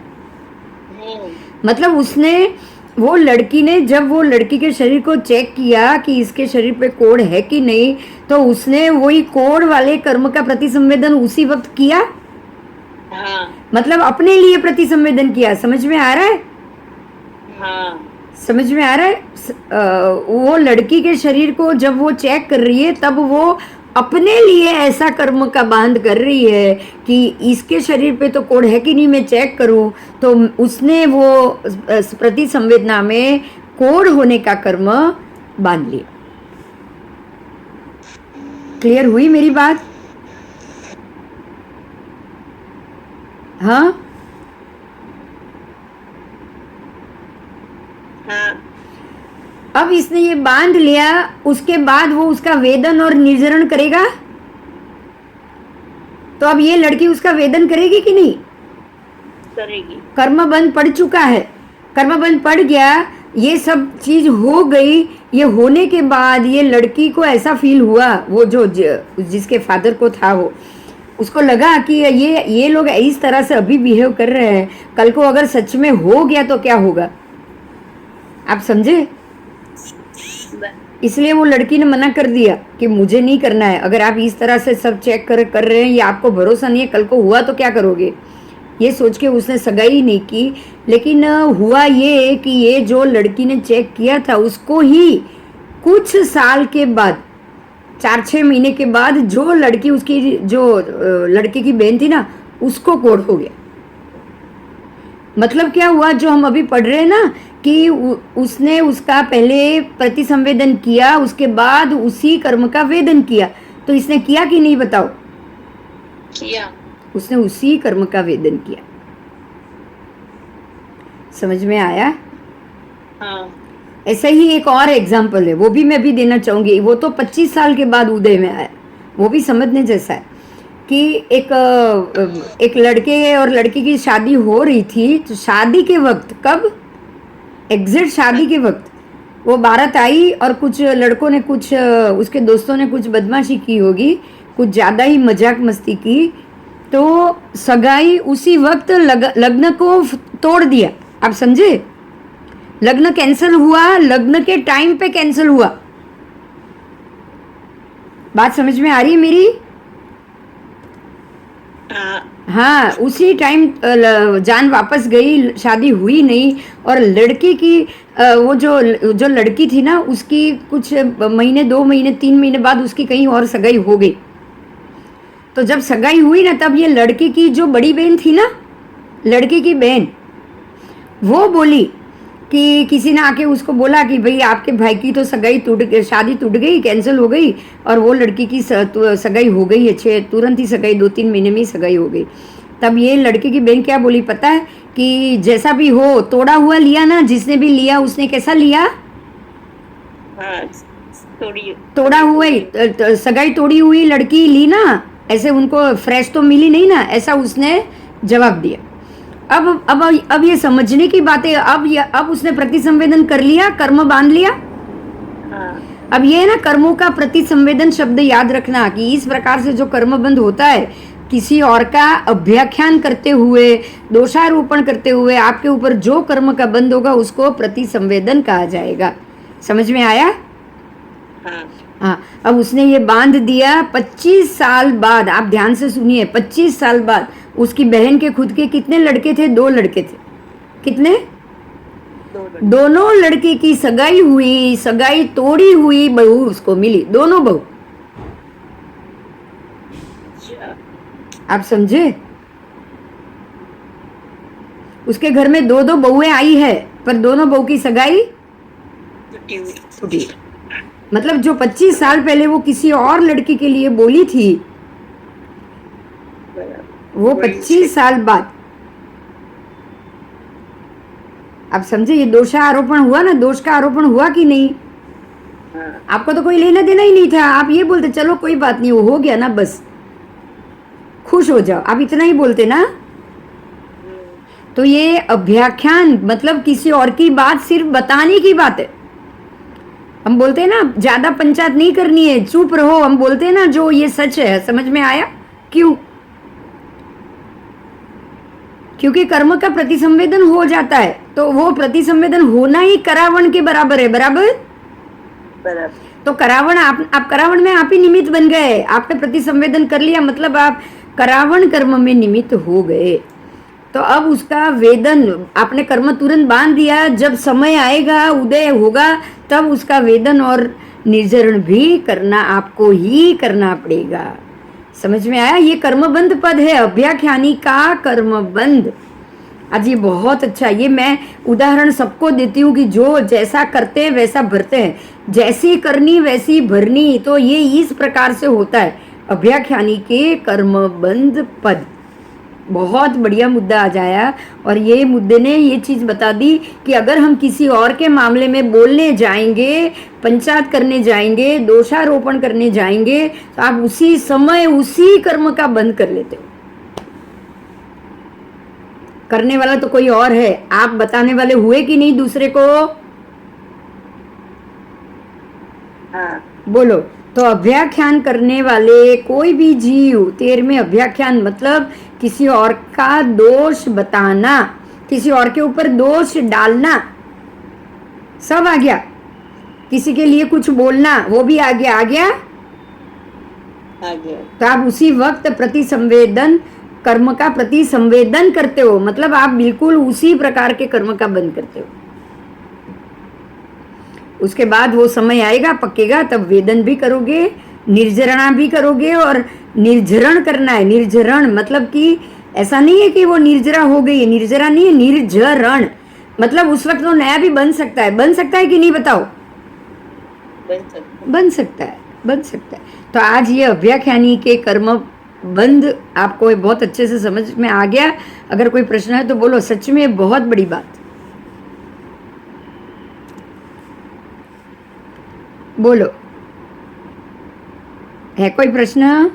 मतलब उसने, वो लड़की ने जब वो लड़की के शरीर को चेक किया कि इसके शरीर पे कोढ़ है कि नहीं, तो उसने वही कोढ़ वाले कर्म का प्रतिसंवेदन उसी वक्त किया।
हाँ
मतलब अपने लिए प्रतिसंवेदन किया। समझ में आ रहा है?
हाँ
समझ में आ रहा है? वो लड़की के शरीर को जब वो चेक कर रही है तब वो अपने लिए ऐसा कर्म का बांध कर रही है कि इसके शरीर पे तो कोढ़ है कि नहीं, मैं चेक करूं। तो उसने वो प्रति संवेदना में कोढ़ होने का कर्म बांध लिया। क्लियर हुई मेरी बात? हाँ
हाँ
अब इसने ये बांध लिया, उसके बाद वो उसका वेदन और निर्जरण करेगा। तो अब ये लड़की उसका वेदन करेगी कि नहीं?
करेगी।
कर्म बंध पड़ चुका है, कर्म बंध पड़ गया, ये सब चीज हो गई। ये होने के बाद ये लड़की को ऐसा फील हुआ, वो जो जिसके फादर को था, वो उसको लगा कि ये लोग इस तरह से अभी बिहेव कर रहे हैं, कल को अगर सच में हो गया तो क्या होगा? आप समझे? इसलिए वो लड़की ने मना कर दिया कि मुझे नहीं करना है। अगर आप इस तरह से सब चेक कर रहे हैं, ये आपको भरोसा नहीं है, कल को हुआ तो क्या करोगे, ये सोच के उसने सगाई ही नहीं की। लेकिन हुआ ये कि ये जो लड़की ने चेक किया था उसको ही कुछ साल के बाद, 4-6 महीने के बाद, जो लड़की उसकी जो लड़के की बहन थी ना, उसको कोढ़ हो गया। मतलब क्या हुआ, जो हम अभी पढ़ रहे हैं ना कि उसने उसका पहले प्रतिसंवेदन किया, उसके बाद उसी कर्म का वेदन किया। तो इसने किया कि नहीं बताओ?
किया।
उसने उसी कर्म का वेदन किया। समझ में आया?
हाँ।
ऐसा ही एक और एग्जाम्पल है, वो भी मैं भी देना चाहूंगी। वो तो 25 साल के बाद उदय में आया, वो भी समझने जैसा है कि एक लड़के और लड़की की शादी हो रही थी। तो शादी के वक्त, कब एग्जैक्ट शादी के वक्त वो बारात आई और कुछ लड़कों ने, कुछ उसके दोस्तों ने कुछ बदमाशी की होगी, कुछ ज़्यादा ही मजाक मस्ती की, तो सगाई उसी वक्त लग्न को तोड़ दिया। आप समझे? लग्न कैंसिल हुआ, लग्न के टाइम पे कैंसिल हुआ। बात समझ में आ रही है मेरी? हाँ, उसी टाइम जान वापस गई, शादी हुई नहीं। और लड़के की वो जो लड़की थी ना, उसकी कुछ महीने, 2 महीने, 3 महीने बाद उसकी कहीं और सगाई हो गई। तो जब सगाई हुई ना, तब ये लड़के की जो बड़ी बहन थी ना, लड़के की बहन, वो बोली कि किसी ने आके उसको बोला कि भाई आपके भाई की तो शादी टूट गई, कैंसिल हो गई, और वो लड़की की सगाई हो गई है, तुरंत ही सगाई, 2-3 महीने में ही सगाई हो गई। तब ये लड़के की बहन क्या बोली पता है? कि जैसा भी हो, तोड़ा हुआ लिया ना, जिसने भी लिया उसने कैसा लिया? तोड़ा हुआ ही, सगाई तोड़ी हुई लड़की ली ना, ऐसे उनको फ्रेश तो मिली नहीं ना, ऐसा उसने जवाब दिया। अब ये समझने की बात है। अब उसने प्रतिसंवेदन कर लिया, कर्म बांध लिया। अब ये ना, कर्मों का प्रतिसंवेदन शब्द याद रखना कि इस प्रकार से जो कर्म बंध होता है, किसी और का अभ्याख्यान करते हुए, दोषारोपण करते हुए आपके ऊपर जो कर्म का बंध होगा उसको प्रतिसंवेदन कहा जाएगा। समझ में आया? हाँ। अब उसने ये बांध दिया 25 साल बाद। आप ध्यान से सुनिए, 25 साल बाद उसकी बहन के खुद के कितने लड़के थे? 2 लड़के थे। कितने? दोनों लड़के की सगाई हुई, सगाई तोड़ी हुई बहू उसको मिली, दोनों बहू। आप समझे? उसके घर में 2-2 बहुएं आई है, पर दोनों बहू की सगाई टूटी। मतलब जो 25 साल पहले वो किसी और लड़की के लिए बोली थी, वो 25 साल बाद। आप समझे? ये दोषारोपण हुआ ना, दोष का आरोपण हुआ कि नहीं? आपको तो कोई लेना देना ही नहीं था। आप ये बोलते चलो कोई बात नहीं, वो हो गया ना, बस खुश हो जाओ, आप इतना ही बोलते ना। तो ये अभ्याख्यान मतलब किसी और की बात सिर्फ बताने की बात है। हम बोलते हैं ना, ज्यादा पंचायत नहीं करनी है, चुप रहो, हम बोलते हैं ना, जो ये सच है। समझ में आया? क्यों? क्योंकि कर्म का प्रतिसंवेदन हो जाता है, तो वो प्रतिसंवेदन होना ही करावण के बराबर है। बराबर? तो करावण, आप करावण में आप ही निमित्त बन गए। आपने प्रतिसंवेदन कर लिया, मतलब आप करावण कर्म में निमित्त हो गए। तो अब उसका वेदन, आपने कर्म तुरंत बांध दिया, जब समय आएगा, उदय होगा, तब उसका वेदन और निर्जरण भी करना आपको ही करना पड़ेगा। समझ में आया? ये कर्मबंध पद है, अभ्याख्यानी का कर्मबंध। आज ये बहुत अच्छा, ये मैं उदाहरण सबको देती हूँ कि जो जैसा करते हैं वैसा भरते हैं, जैसी करनी वैसी भरनी। तो ये इस प्रकार से होता है अभ्याख्यानी के कर्मबंध पद। बहुत बढ़िया मुद्दा आ जाया। और ये मुद्दे ने ये चीज़ बता दी कि अगर हम किसी और के मामले में बोलने जाएंगे, पंचायत करने जाएंगे, दोषारोपण करने जाएंगे, तो आप उसी समय उसी कर्म का बंध कर लेते हो। करने वाला तो कोई और है, आप बताने वाले हुए कि नहीं दूसरे को? बोलो। तो अभ्याख्यान करने वाले कोई भी जीव, 13वें अभ्याख्यान मतलब किसी और का दोष बताना, किसी और के ऊपर दोष डालना, सब आ गया। किसी के लिए कुछ बोलना, वो भी आ गया
आ गया।
तो आप उसी वक्त प्रति संवेदन, कर्म का प्रति संवेदन करते हो, मतलब आप बिल्कुल उसी प्रकार के कर्म का बंद करते हो। उसके बाद वो समय आएगा, पकेगा, तब वेदन भी करोगे, निर्जरणा भी करोगे। और निर्जरण करना है, निर्जरण मतलब कि ऐसा नहीं है कि वो निर्जरा हो गई, निर्जरा नहीं है, निर्जरण मतलब उस वक्त वो नया भी बन सकता है। बन सकता है कि नहीं बताओ?
बन सकता।
बन सकता है, बन सकता है। तो आज ये अभ्याख्यानी के कर्म बंद आपको बहुत अच्छे से समझ में आ गया। अगर कोई प्रश्न है तो बोलो, सच में बहुत बड़ी बात। बोलो, है कोई प्रश्न?